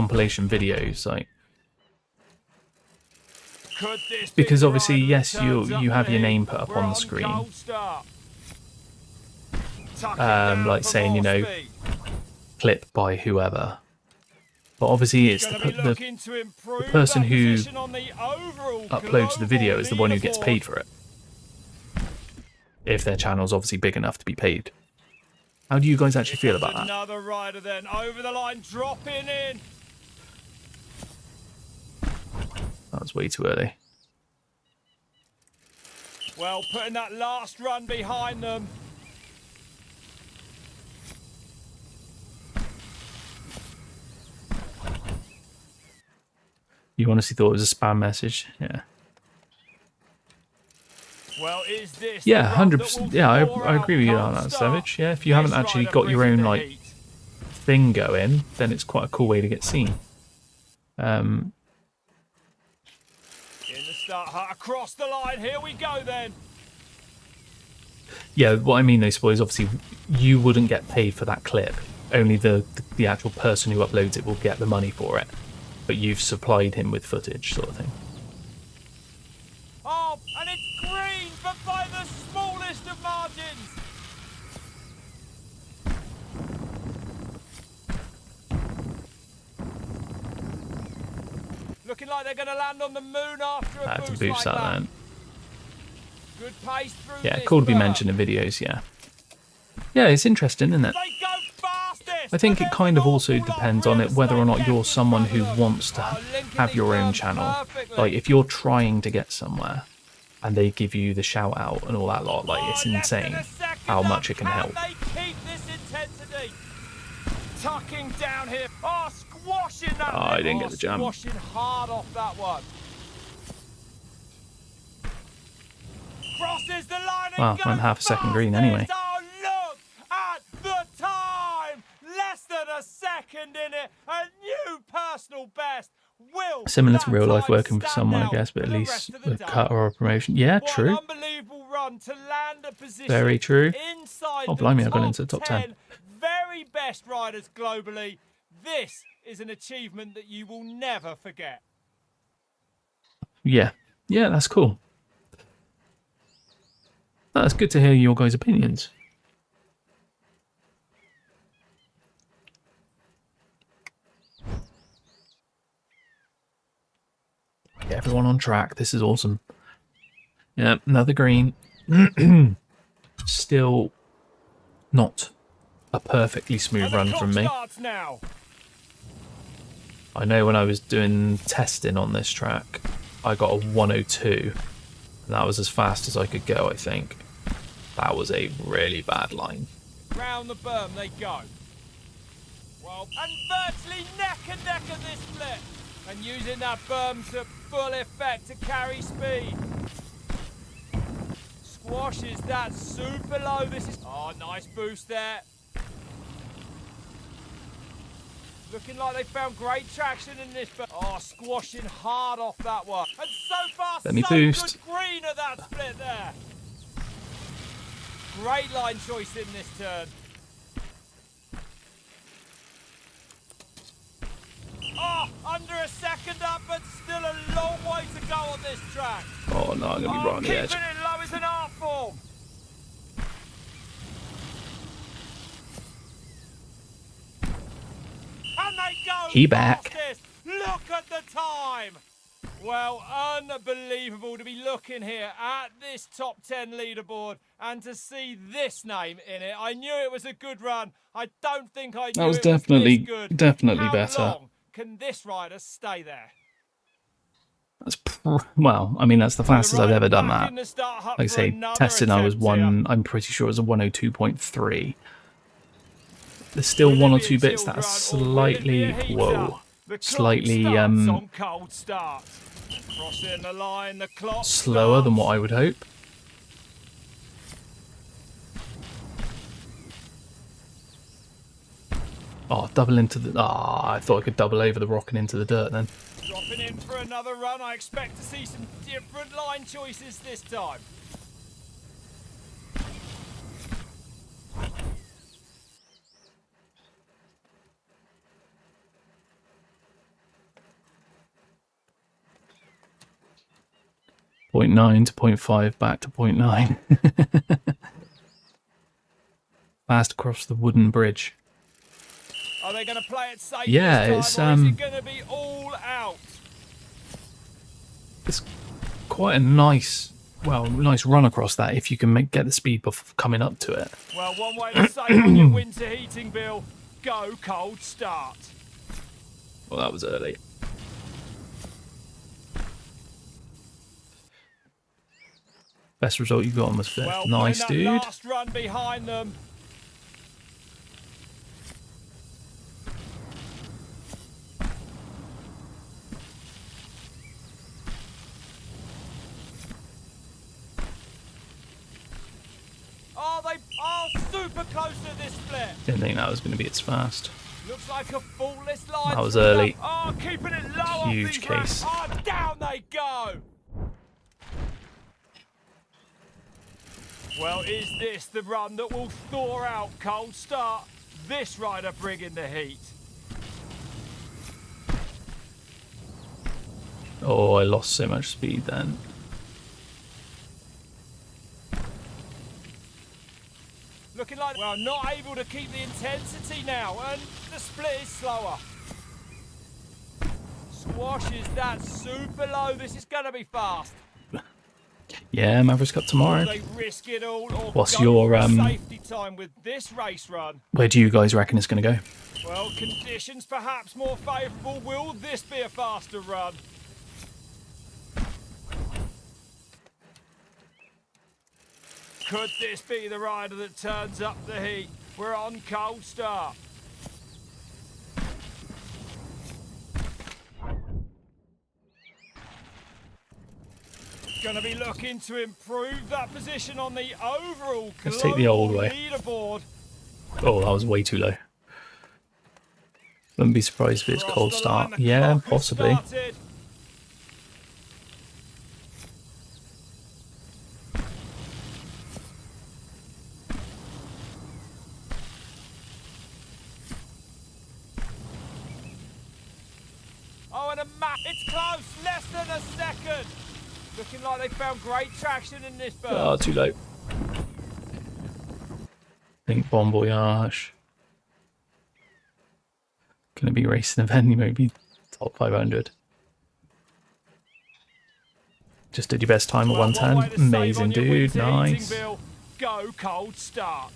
compilation videos, like, Could this because be the obviously, rider that yes, turns up you have your the name heat? put up We're on the screen, gold start. Tuck it down like for saying, more you know, speed. clip by whoever. But obviously, it's Gonna be looking to the improve person that who position on the overall uploads the video global is the one who gets leaderboard. paid for it. If their channel's obviously big enough to be paid. How do you guys actually feel about that? Another rider then over the line, dropping in. That was way too early. Well, putting that last run behind them. You honestly thought it was a spam message? Yeah. Well, is this Yeah, 100%. Yeah, I agree with you on that, Savage. Yeah, if you haven't actually got your own, like, thing going, then it's quite a cool way to get seen. In the start hut, across the line, here we go then. Yeah, what I mean, though, spoilers, obviously, you wouldn't get paid for that clip. Only the actual person who uploads it will get the money for it. But you've supplied him with footage, sort of thing. Oh, and it's green, but by the smallest of margins. Looking like they're going to land on the moon after a I had to boost boost like that then. Good pace through Yeah, this cool to be berm. mentioned in videos, yeah. Yeah, it's interesting, isn't it? They go fastest, I think and it there's kind an of also awful lot depends of on real it whether or not estate you're left in someone front who of them. wants to Linking have these your own berms channel. perfectly. Like, if you're trying to get somewhere and they give you the shout out and all that lot, like, it's less than insane a second how up. much it can help. They keep this intensity. Tucking down here. Oh, squashing that. Oh, I didn't get the jump. Squashing hard off that one. Crosses the line and Well, goes went half a second green fastest. anyway. Oh, look at the time. Less than a second in it. A new personal best. Will Similar to that real life time working for stand someone, I out guess, but for at the least rest of the with day? cut or a promotion. Yeah, What true. an unbelievable run to land a position Very true. inside Oh, the blimey, I got top into the top 10. very best riders globally. This is an achievement that you will never forget. Yeah. Yeah, that's cool. That's good to hear your guys' opinions. Get everyone on track. This is awesome. Yeah, another green. Still not a perfectly smooth run from me. Now. I know when I was doing testing on this track, I got a 102. And that was as fast as I could go, I think. That was a really bad line. Round the berm they go. Well, and virtually neck and neck at this split. And using that berm to full effect to carry speed. Squashes that super low. This is... Oh, nice boost there. Looking like they found great traction in this, but squashing hard off that one. And so far, Let me so boost. good green at that split there. Great line choice in this turn. Oh, under a second up, but still a long way to go on this track. Oh no, I'm going to be right on the edge. Keeping it low is an art form. And they go He back. fastest. Look at the time. Well, unbelievable to be looking here at this top 10 leaderboard and to see this name in it. I knew it was a good run. I don't think I knew That was it was definitely, this good. definitely How better. long can this rider stay there? That's well, I mean, that's the fastest I've ever done that. Like I say, testing I was I'm pretty sure it was a 102.3. There's still one or two bits that are slightly, slightly slower than what I would hope. Oh, double into the... Ah, I thought I could double over the rock and into the dirt then. Dropping in for another run. I expect to see some different line choices this time. 0.9 to 0.5 back to 0.9. Fast across the wooden bridge. Are they going to play it safe Yeah, this time, or is it going to be all out? It's quite a nice run across that if you can get the speed buff coming up to it. Well, one way to save on your winter heating bill, go cold start. Well, that was early. Best result you got on was 5th. Well, nice, that dude. Last run behind them. Oh, they are super close to this split. Didn't think that was going to be its fast. Looks like a faultless line. That was early. Oh, keeping it low. Huge case. Oh, down they go. Well, is this the run that will thaw out cold start? This rider bringing the heat. Oh, I lost so much speed then. Looking like, well, not able to keep the intensity now, and the split is slower. Squashes that super low. This is going to be fast. Yeah, Mavrix Cup tomorrow. They risk it all, or What's go your for safety time with this race run? Where do you guys reckon it's going to go? Well, conditions perhaps more favourable. Will this be a faster run? Could this be the rider that turns up the heat? We're on cold start. Going to be looking to improve that position on the overall Let's take the old way. leaderboard. Oh, that was way too low. Wouldn't be surprised if it's cold start. Yeah, possibly. Oh, and it's close, less than a second. Looking like they found great traction in this burn. Oh, too low. I think Bon Voyage. Gonna be racing event, maybe top 500. Just did your best time at 110. Amazing, dude. Nice. Bill, go cold start.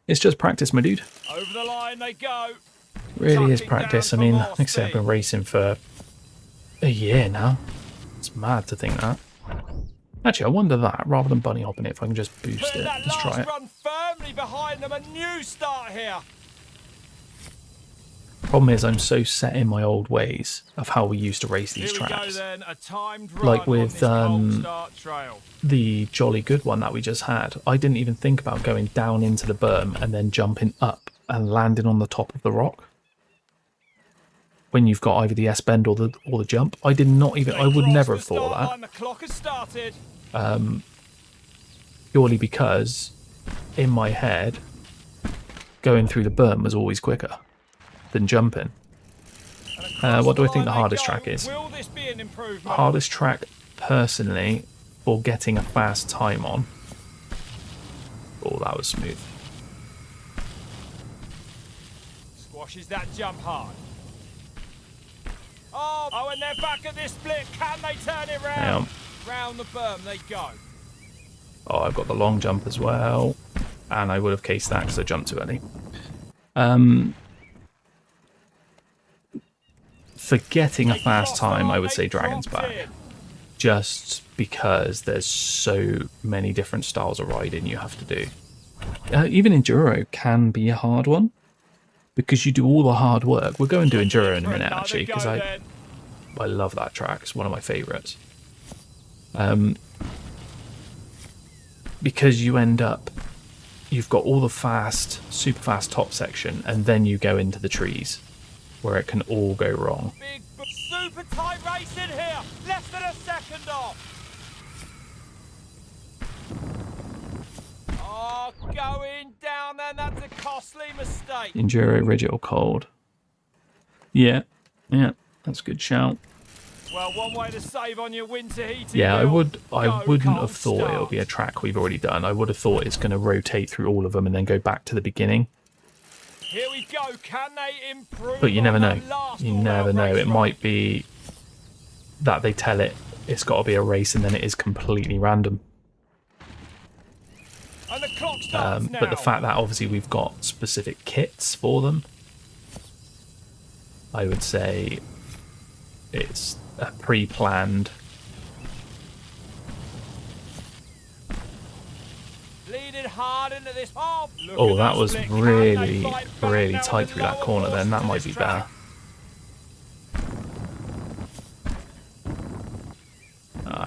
It's just practice, my dude. Over the line they go. Really is practice. I mean, like I say, I've been racing for a year now. It's mad to think that. Actually, I wonder that, rather than bunny hopping it, if I can just boost it. Let's try it. Run firmly behind them, a new start here. Problem is, I'm so set in my old ways of how we used to race these tracks. Then, a timed like run with trail. The Jolly Good one that we just had. I didn't even think about going down into the berm and then jumping up and landing on the top of the rock. When you've got either the S bend or the jump, I did not even. I would never have thought of that. The clock has started. Purely because in my head, going through the berm was always quicker than jumping. What do I think the hardest track is? Will this be an improvement? Hardest track, personally, for getting a fast time on. Oh, that was smooth. Squashes that jump hard. Oh, and they're back at this split. Can they turn it round? Round the berm they go. Oh, I've got the long jump as well. And I would have cased that because I jumped too early. For getting a fast time, I would say Dragon's Back. Just because there's so many different styles of riding you have to do. Even Enduro can be a hard one. Because you do all the hard work. We'll go and do Enduro in a minute, actually, because I love that track. It's one of my favourites. Because you end up, you've got all the fast, super fast top section, and then you go into the trees, where it can all go wrong. Big, super tight race in here. Less than a second off. Oh, going down then. That's a costly mistake. Enduro, rigid or cold. Yeah. That's a good shout. Well, one way to save on your winter heating Yeah, I bill, wouldn't go have thought cold it would be a start. track we've already done. I would have thought it's going to rotate through all of them and then go back to the beginning. Here we go. Can they improve? But you never on know. that last You all-out never know. race It run? might be that they tell it it's got to be a race and then it is completely random. And the clock starts now. But the fact that obviously we've got specific kits for them, I would say it's a pre-planned. Leading hard into this. Look Oh, at that was split. Can they really, fight back really now tight with through that lower corner then. That horses might to be this better. track?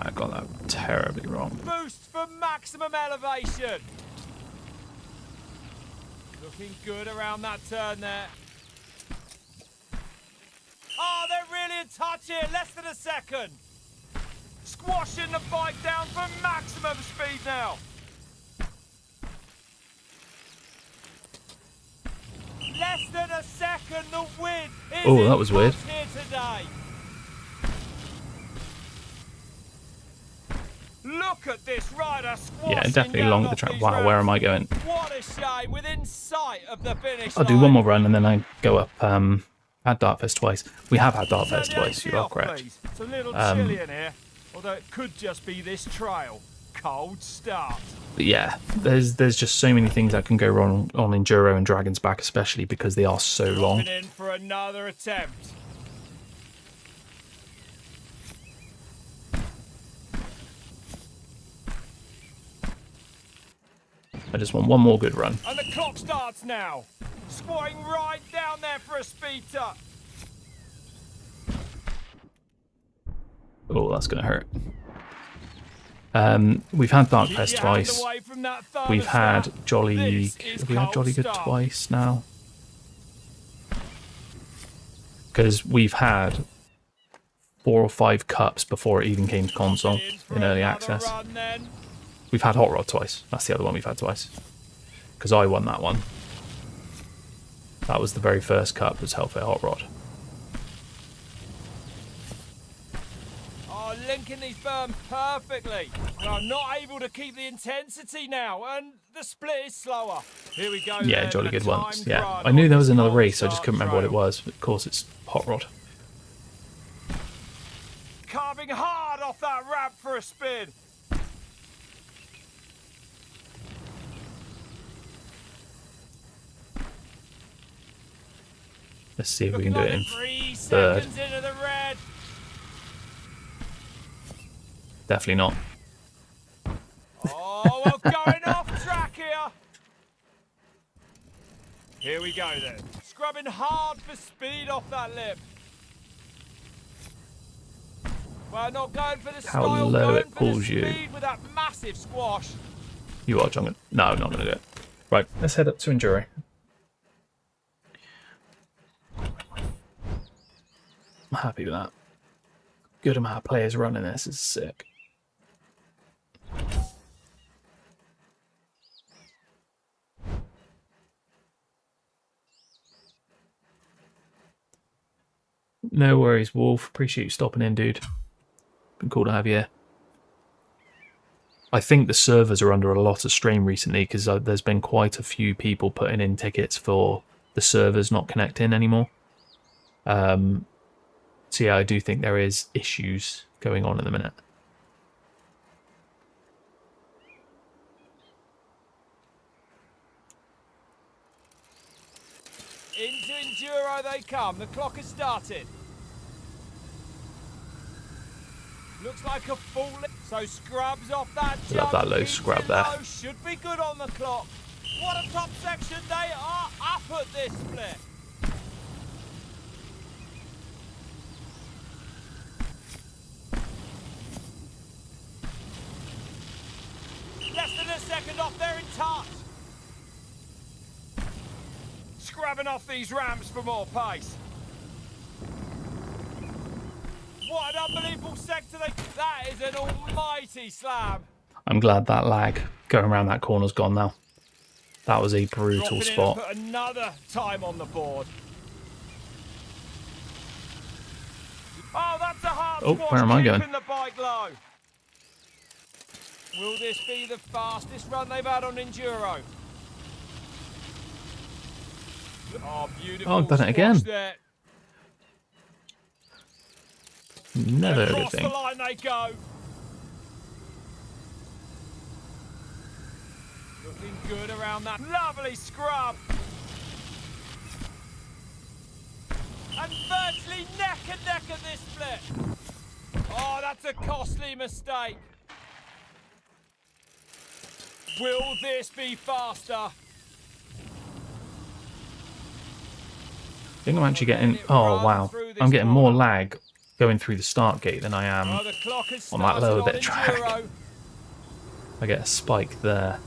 I got that terribly wrong. Boost for maximum elevation. Looking good around that turn there. Oh, they're really in touch here. Less than a second. Squashing the bike down for maximum speed now. Less than a second. The win is Oh, that was in weird. touch here today. Look at this rider squashing Yeah, definitely down along the off track. these Wow, where am I ramps. going? What a shame, within sight of the finish I'll line. do one more run and then I go up. Had Dartfest twice. We have had Turn Dartfest the twice. AC You are off, correct. please. It's a little chilly in here, although it could just be this trail. Cold start. But yeah, there's just so many things that can go wrong on Enduro and Dragon's Back, especially because they are so long. Dropping in for another attempt. I just want one more good run. And the clock starts now. Squatting right down there for a speed touch. Oh, that's going to hurt. We've had Dark Keep Fest your hand twice. away from that thermostat. We've had Jolly. This is Have we had cold Jolly Good start. twice now? Because we've had 4 or 5 cups before it even came to console for in early another access. run then. We've had Hot Rod twice. That's the other one we've had twice. Because I won that one. That was the very first cup, was Hellfire Hot Rod. Oh, linking these berms perfectly. And I'm not able to keep the intensity now, and the split is slower. Here we go. Yeah, then, Jolly a Good once. timed Yeah, run I knew on there was this another cold race. I just start couldn't remember what it trail. was. But of course, it's Hot Rod. Carving hard off that ramp for a spin. Let's see if we can do Looking it like in 3 third. seconds into the red. Definitely not. Oh, well, going off track here. Here we go then. Scrubbing hard for speed off that lip. Well, not going for the How style, low going it for pulls the you. speed with that massive squash. You are, John. No, I'm not going to do it. Right, let's head up to Enduro. I'm happy with that. Good amount of players running this is sick. No worries, Wolf. Appreciate you stopping in, dude. Been cool to have you here. I think the servers are under a lot of strain recently because there's been quite a few people putting in tickets for the servers not connecting anymore. So yeah, I do think there is issues going on at the minute. Into Enduro they come. The clock has started. Looks like a full so scrubs off that jump. Love that low keeps scrub it there. low, should be good on the clock. What a top section. They are up at this split. Less than a second off, they're in touch. Scrubbing off these ramps for more pace. What an unbelievable sector that is an almighty slam. I'm glad that lag going around that corner's gone now. That was a brutal Dropping spot. in and put another time on the board. Oh, that's a hard Oh, squash, where am I keeping going? the bike low. Will this be the fastest run they've had on Enduro? Oh, beautiful Oh, I've done it squash again. there. Never a good Across the thing. line they go. Looking good around that lovely scrub. And virtually neck and neck at this split. Oh, that's a costly mistake. Will this be faster? I think I'm actually getting... Oh, wow. I'm getting more lag going through the start gate than I am Oh, the clock has on that started lower on bit of track. Enduro. I get a spike there.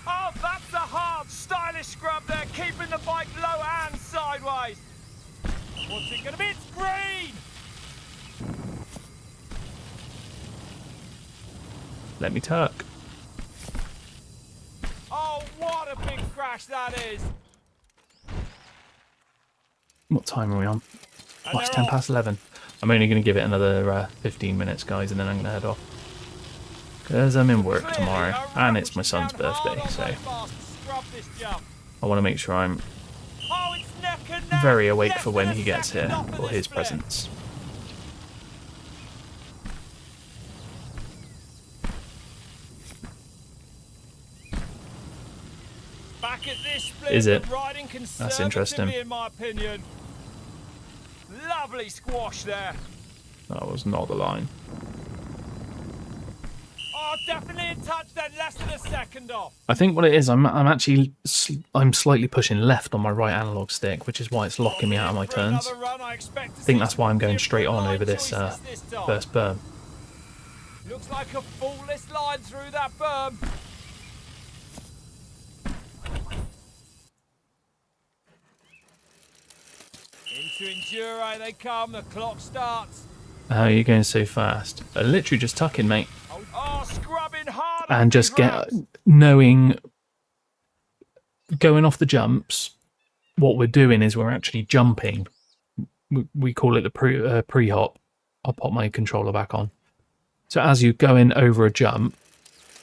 Oh, that's a hard, stylish scrub there, keeping the bike low and sideways. What's it going to be? It's green! Let me tuck. Oh, what a big crash that is. What time are we on? And Oh, it's they're 10 off. past 11. I'm only going to give it another 15 minutes, guys, and then I'm going to head off. Because I'm in work Clearly, tomorrow, a and run it's my pushing son's down hard birthday, on so those bars to scrub this jump. I want to make sure I'm Oh, it's neck and neck. very awake Less for when than a he gets second here, off of or this his split. presents. Back at this split, Is it? but riding That's interesting. conservatively, in my opinion. Lovely squash there. That was not the line. Oh, definitely in touch then, less than a second off. I think what it is, I'm slightly pushing left on my right analog stick, which is why it's locking me out of my turns. I think that's why I'm going straight on over this first berm. Looks like a faultless line through that berm. Into Enduro they come, the clock starts. How are you going so fast? Literally just tucking, mate. Oh, scrubbing hard. And just knowing, going off the jumps, what we're doing is we're actually jumping. We call it the pre-hop. I'll pop my controller back on. So as you're going over a jump,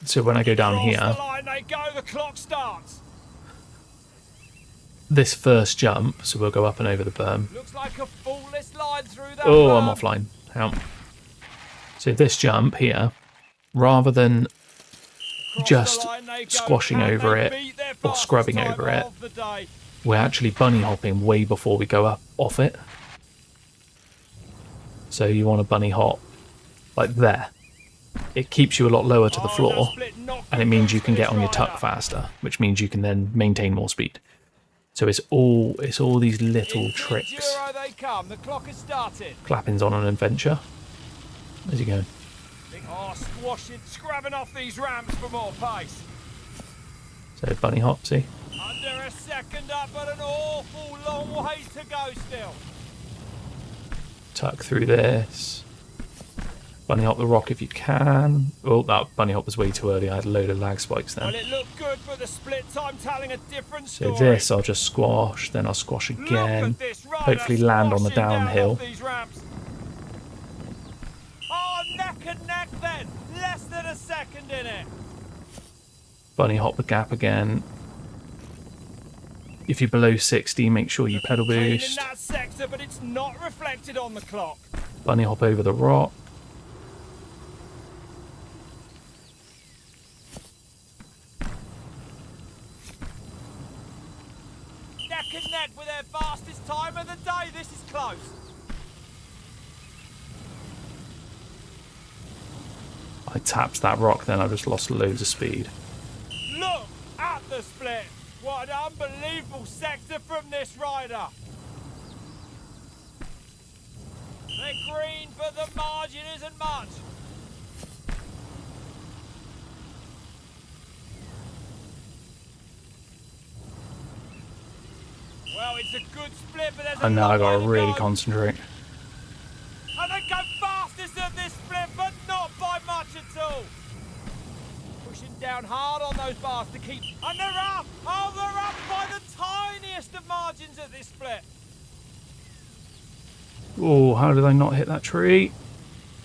so when I go down here, the line they go, the clock starts. this first jump, so we'll go up and over the berm. Looks like a faultless line through that Oh, berm. I'm offline. Help. So this jump here, rather than just squashing over it or scrubbing over it, we're actually bunny hopping way before we go up off it. So you want to bunny hop like there. It keeps you a lot lower to the floor, and it means you can get on your tuck faster, which means you can then maintain more speed. So it's all these little tricks. They come. The clock has started. Clapping's on an adventure. Where's he going? Oh, squashing, scrubbing off these ramps for more pace. So bunny hop, see? Under a second up, but an awful long ways to go still. Tuck through this. Bunny hop the rock if you can. Oh, that bunny hop was way too early. I had a load of lag spikes then. Well, it looked good, but the split time telling a different So story. this I'll just squash, then I'll squash Look again. at this rider Hopefully land on the squashing down downhill. off these ramps. Oh, neck and neck then. Less than a second in it. Bunny hop the gap again. If you're below 60, make sure you pedal Clean in boost. that sector, but it's not reflected on the clock. Bunny hop over the rock. Neck and neck with their fastest time of the day. This is close. I tapped that rock, then I just lost loads of speed. Look at the split. What an unbelievable sector from this rider. They're green, but the margin isn't much. Well, it's a good split, but there's a And now I long way gotta to really go. concentrate. And they go fastest at this split, but not by much at all. Pushing down hard on those bars to keep... And they're up! Oh, they're up by the tiniest of margins at this split. Oh, how did I not hit that tree?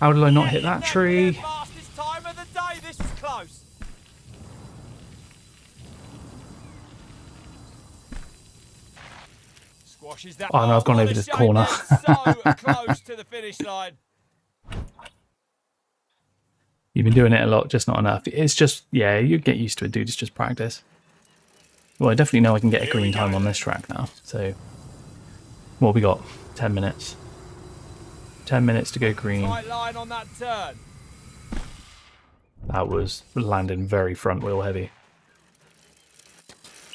How did I not hit that tree? Fastest time of the day. This was close. Squashes that. Oh no, I've gone what over a this shame, corner. they're so close to the finish line. You've been doing it a lot, just not enough. It's just, yeah, you get used to it, dude. It's just practice. Well, I definitely know I can get a green time on this track now. So, what have we got? 10 minutes. 10 minutes to go green. Tight line on that turn. That was landing very front wheel heavy.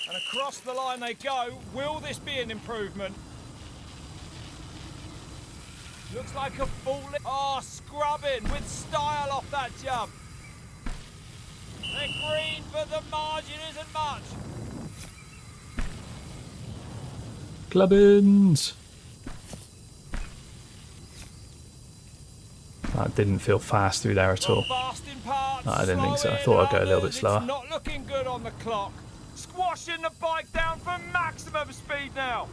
And across the line they go. Will this be an improvement? Looks like a full... Oh, scrubbing with style off that jump. They're green, but the margin isn't much. Clubbins! That didn't feel fast through there at all. Fast in parts, No, I didn't think so. I slow thought in I'd go a little bit others. slower. It's not looking good on the clock. Squashing the bike down for maximum speed now.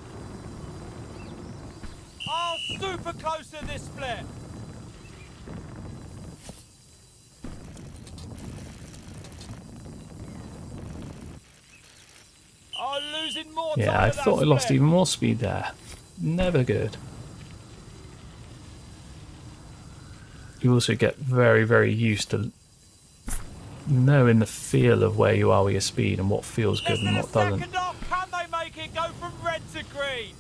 Oh, super close to this split. Oh, losing more time. Yeah, I at that thought I lost split. even more speed there. Never good. You also get very, very used to knowing the feel of where you are with your speed and what feels good and what doesn't. Second off, can they make it go from red to green?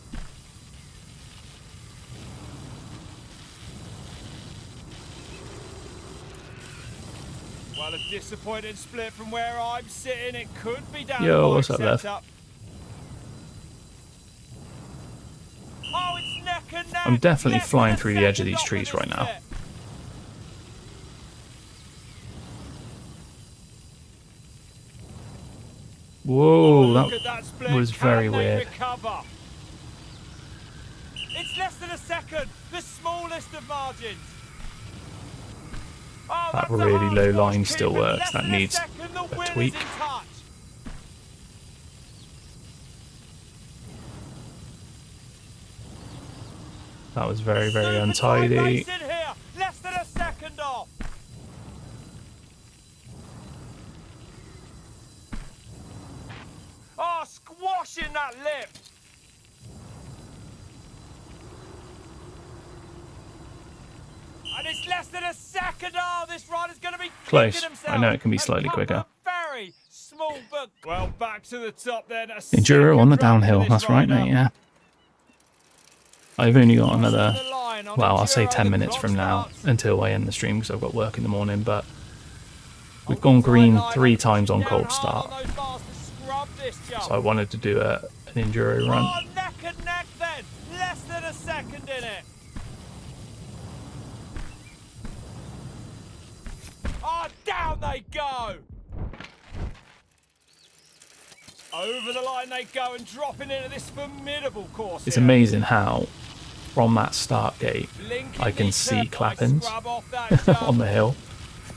Well, a disappointing split from where I'm sitting. It could be down. Yo, to what's up, Lev? setup. Oh, it's neck and neck. I'm definitely Less flying than a through the edge of second these off trees this right now. split. Whoa, Look at that split. was very Can they weird. recover? It's less than a second. The smallest of margins. Oh, That that's a really hard low squash, line still keeping works. less That than needs second, the a win is tweak. in touch. That was very, very Super tight untidy. race in here. Less than a second off. Oh, squashing that lip. And it's less than a second. Oh, this rider's going to be Close. kicking himself. I know it can be A slightly couple quicker. of very small, but well, back to the top then. A Enduro on the second run for downhill. this That's right, rider. mate, yeah. I've only got another, The line on well, I'll say Enduro, 10 the minutes clock from now starts. until I end the stream because I've got work in the morning, but we've gone green 3 times on cold start. So I wanted to do an enduro run. Oh, neck and neck then. Less than a second in it. Oh, down they go. Over the line they go and dropping into this formidable course. It's here. amazing how from that start gate Linking I can these see turn bikes, clappings scrub off that jump. on the hill.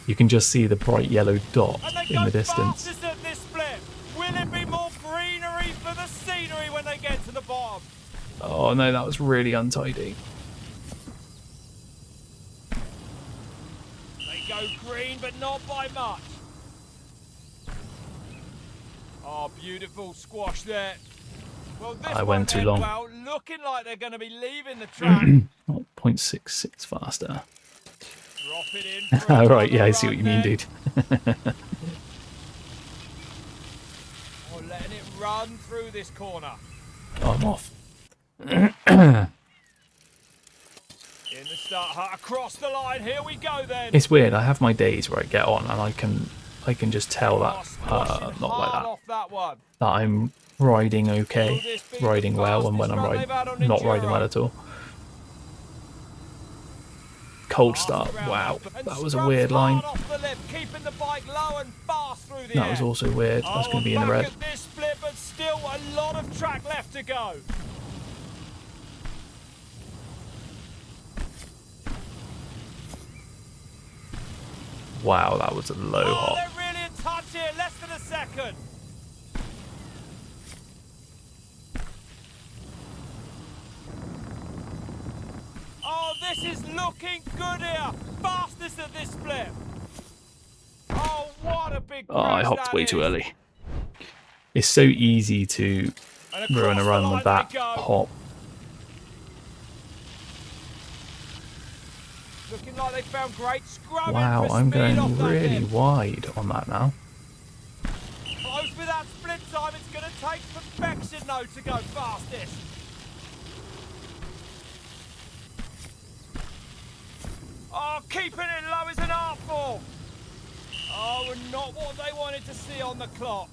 You can just see the bright yellow dot And they in go the distance. fastest at this split. Will it be more greenery for the scenery when they get to the bottom? Oh no, that was really untidy. They go green, but not by much. Oh, beautiful squash there. Well, this I went too long. Well, looking like they're going to be leaving the track. Oh, 0.66 faster. Drop it in. for Oh, right, yeah, I another see what run you mean, there. dude. Oh, letting it run through this corner. Oh, I'm off. In the start hut, across the line. Here we go then. It's weird. I have my days where I get on and I can just tell Oh, that squashing not like hard that. off that one. That I'm riding Will okay, this be the riding well, and when I'm fastest run they've had on not riding Enduro? well at all. Cold Fast start. around Wow, and that was a scrubs weird line. hard off the lip, keeping the bike low and fast through the That air. was also weird. That's going to be in the back red. at this split, but still a lot of track left to go. Wow, that was a low Oh, hop. they're really in touch here. Less than a second. This is looking good here. Fastest at this split. Oh, what a big Oh, I crash hopped that way too is. early. It's so easy to And ruin a across the run line with that they go. hop. Looking like they found great scrubbing Wow, for I'm speed off going that really lip. wide on that now. Close with that split time. It's going to take perfection, though, to go fastest. Oh, keeping it low is an art form. Oh, and not what they wanted to see on the clock.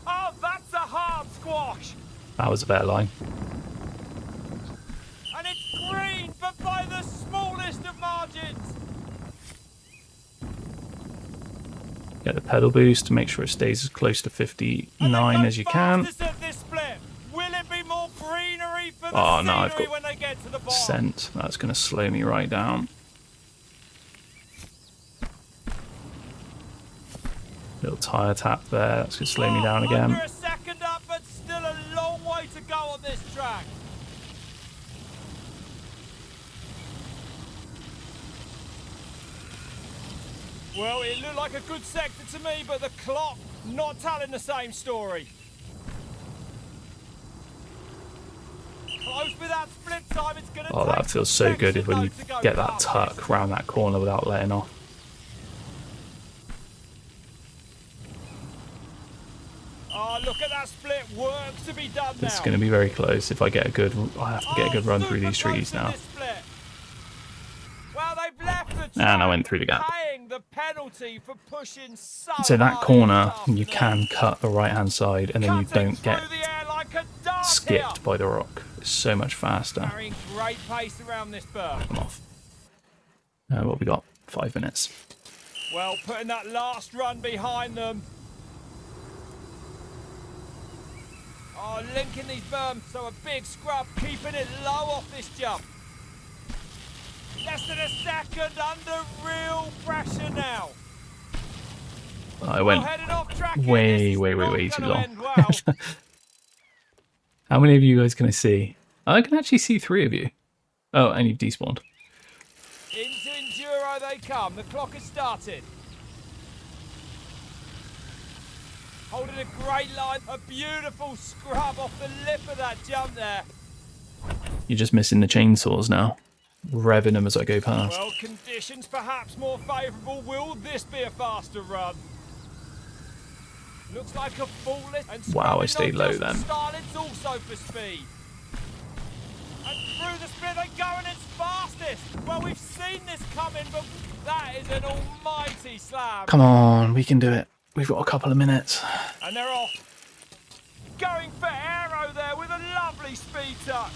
Oh, that's a hard squash. That was a better line. And it's green, but by the smallest of margins. Get the pedal boost to make sure it stays as close to 59 as you can. At this split. Will it be more greenery for the Oh no, I've scenery got when they get to the bottom? scent. That's going to slow me right down. Little tyre tap there. That's going to slow me down again. Under a second up, but still a long way to go on this track. Well, it looked like a good sector to me, but the clock not telling the same story. Close with that split time. It's going to Oh, that feels so good if when you get that tuck round that corner without letting off. Oh, look at that split. Work to be done now. It's going to be very close if I get a good. I have to get a good run through these trees now. Well, they've left the And I went through the gap. paying the penalty for pushing so So that hard corner, this afternoon. you can cut the right hand side and then you Cutting don't get through the air like a dart skipped here. by the rock. It's so much faster. Carrying great pace around this berm. I'm off. What we got? 5 minutes. Well, putting that last run behind them. Oh, linking these berms, so a big scrub, keeping it low off this jump. Less than a second, under real pressure now. I went Heading off track here. way, This is way, way, not way too gonna long. end well. How many of you guys can I see? I can actually see 3 of you. Oh, and you've despawned. Into Enduro they come. The clock has started. Holding a great line. A beautiful scrub off the lip of that jump there. You're just missing the chainsaws now. Revving them as I go past. Well, conditions perhaps more favourable. Will this be a faster run? Looks like a full list. And Wow, I scrubbing stayed not low just then. for style, it's also for speed. And through the split they go and it's fastest. Well, we've seen this coming, but that is an almighty slam. Come on, we can do it. We've got a couple of minutes. And they're off. Going for aero there with a lovely speed tuck.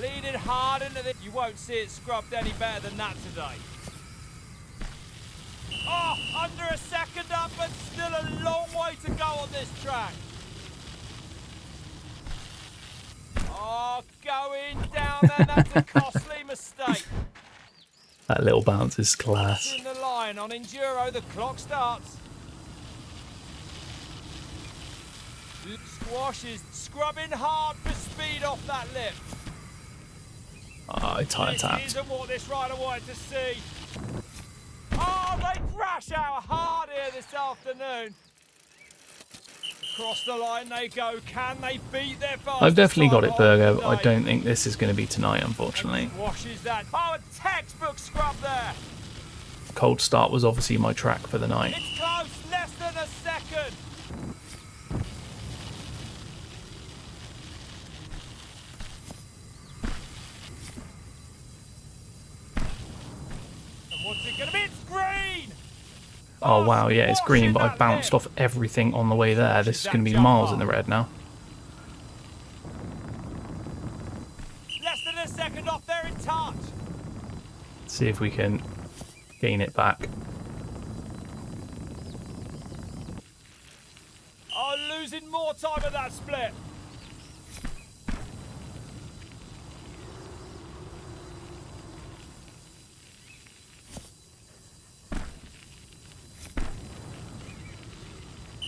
Leading hard into this. You won't see it scrubbed any better than that today. Oh, under a second up, but still a long way to go on this track. Oh, going down there, that's a costly mistake. That little bounce is class. In the line on Enduro, the clock starts. Squashes, scrubbing hard for speed off that lip. Oh, I tyre This tapped. isn't what this rider wanted to see. Oh, they crash out hard here this afternoon. Across the line they go. Can they beat their fastest I've definitely got it, time Burger. today? I don't think this is going to be tonight, unfortunately. Washes that. Oh, a textbook scrub there. Cold start was obviously my track for the night. It's close, less than a second. And what's it gonna be? It's green! Oh wow, yeah, it's green, but I that bounced lip. off everything on the way there. This is going to be miles in the red now. Less than a second off, they're in touch. See if we can gain it back. Oh, losing more time at that split.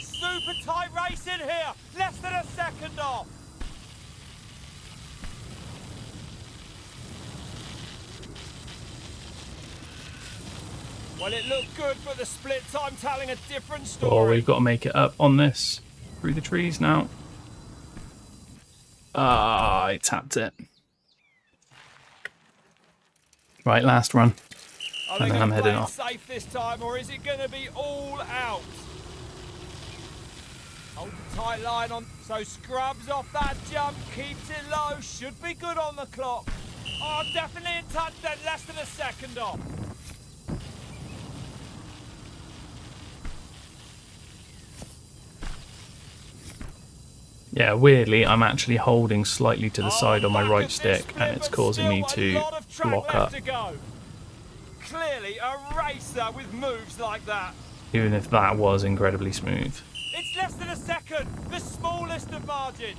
Super tight race in here. Less than a second off. Well, it looked good, but the split time telling a different story. Oh, we've got to make it up on this. Through the trees now. Ah, I tapped it. Right, last run. Are And they then I'm going to heading play it off. safe this time, or is it going to be all out? Hold the tight line on. So scrubs off that jump, keeps it low, should be good on the clock. Oh, definitely in touch then, less than a second off. Yeah, weirdly, I'm actually holding slightly to the side on my back right of this stick, split, and it's but causing me still a to lot of track lock left up, to go. Clearly a racer with moves like that. even if that was incredibly smooth. It's less than a second, the smallest of margins.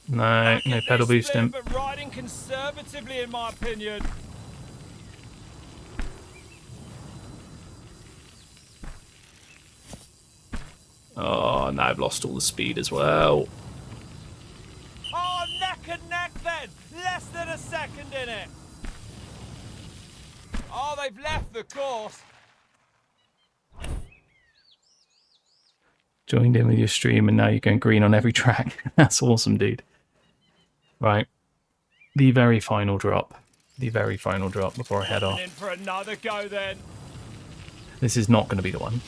No, Back no at pedal this split, boosting. but riding conservatively, in my opinion. Oh, now I've lost all the speed as well. Oh, neck and neck then. Less than a second in it. Oh, they've left the course. Joined in with your stream, and now you're going green on every track. That's awesome, dude. Right. The very final drop. The very final drop before I head off. In for another go then. This is not going to be the one.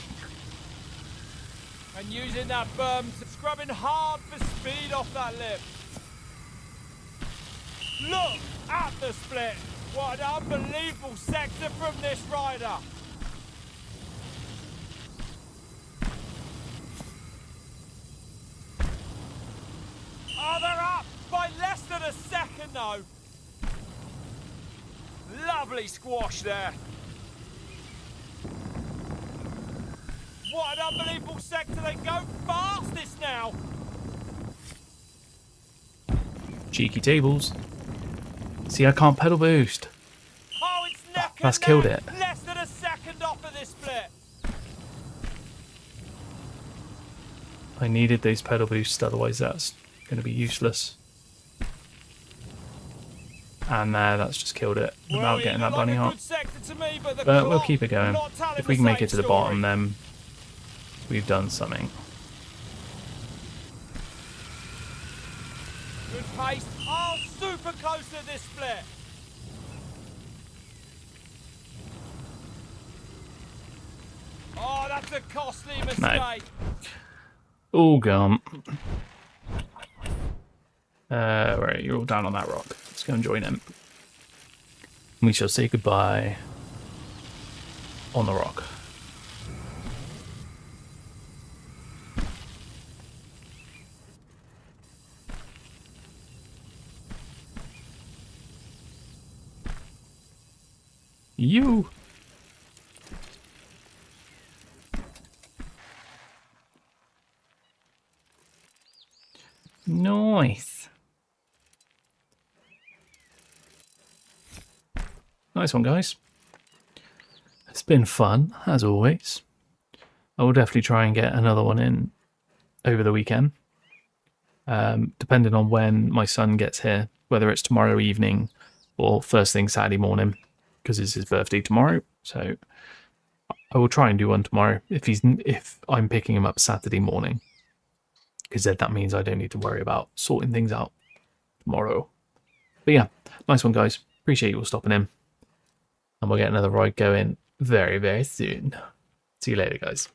And using that berm, scrubbing hard for speed off that lip. Look at the split. What an unbelievable sector from this rider. Oh, they're up by less than a second though. Lovely squash there. What an unbelievable sector. They go fastest now. Cheeky tables. See, I can't pedal boost. Oh, it's neck and That's killed neck. it. Less than a second off of this split. I needed those pedal boosts, otherwise that's going to be useless. And that's just killed it without getting that bunny hop. But we'll keep it going. If we can make it to the bottom, then we've done something. Good pace. Oh, super close to this split. Oh, that's a costly mistake. No. All gone. Right, you're all down on that rock. Let's go and join him. We shall say goodbye on the rock. You. Nice. Nice one, guys. It's been fun, as always. I will definitely try and get another one in over the weekend. Depending on when my son gets here, whether it's tomorrow evening or first thing Saturday morning, because it's his birthday tomorrow. So I will try and do one tomorrow if I'm picking him up Saturday morning, because then that means I don't need to worry about sorting things out tomorrow. But yeah, nice one, guys. Appreciate you all stopping in. And we'll get another ride going very, very soon. See you later, guys.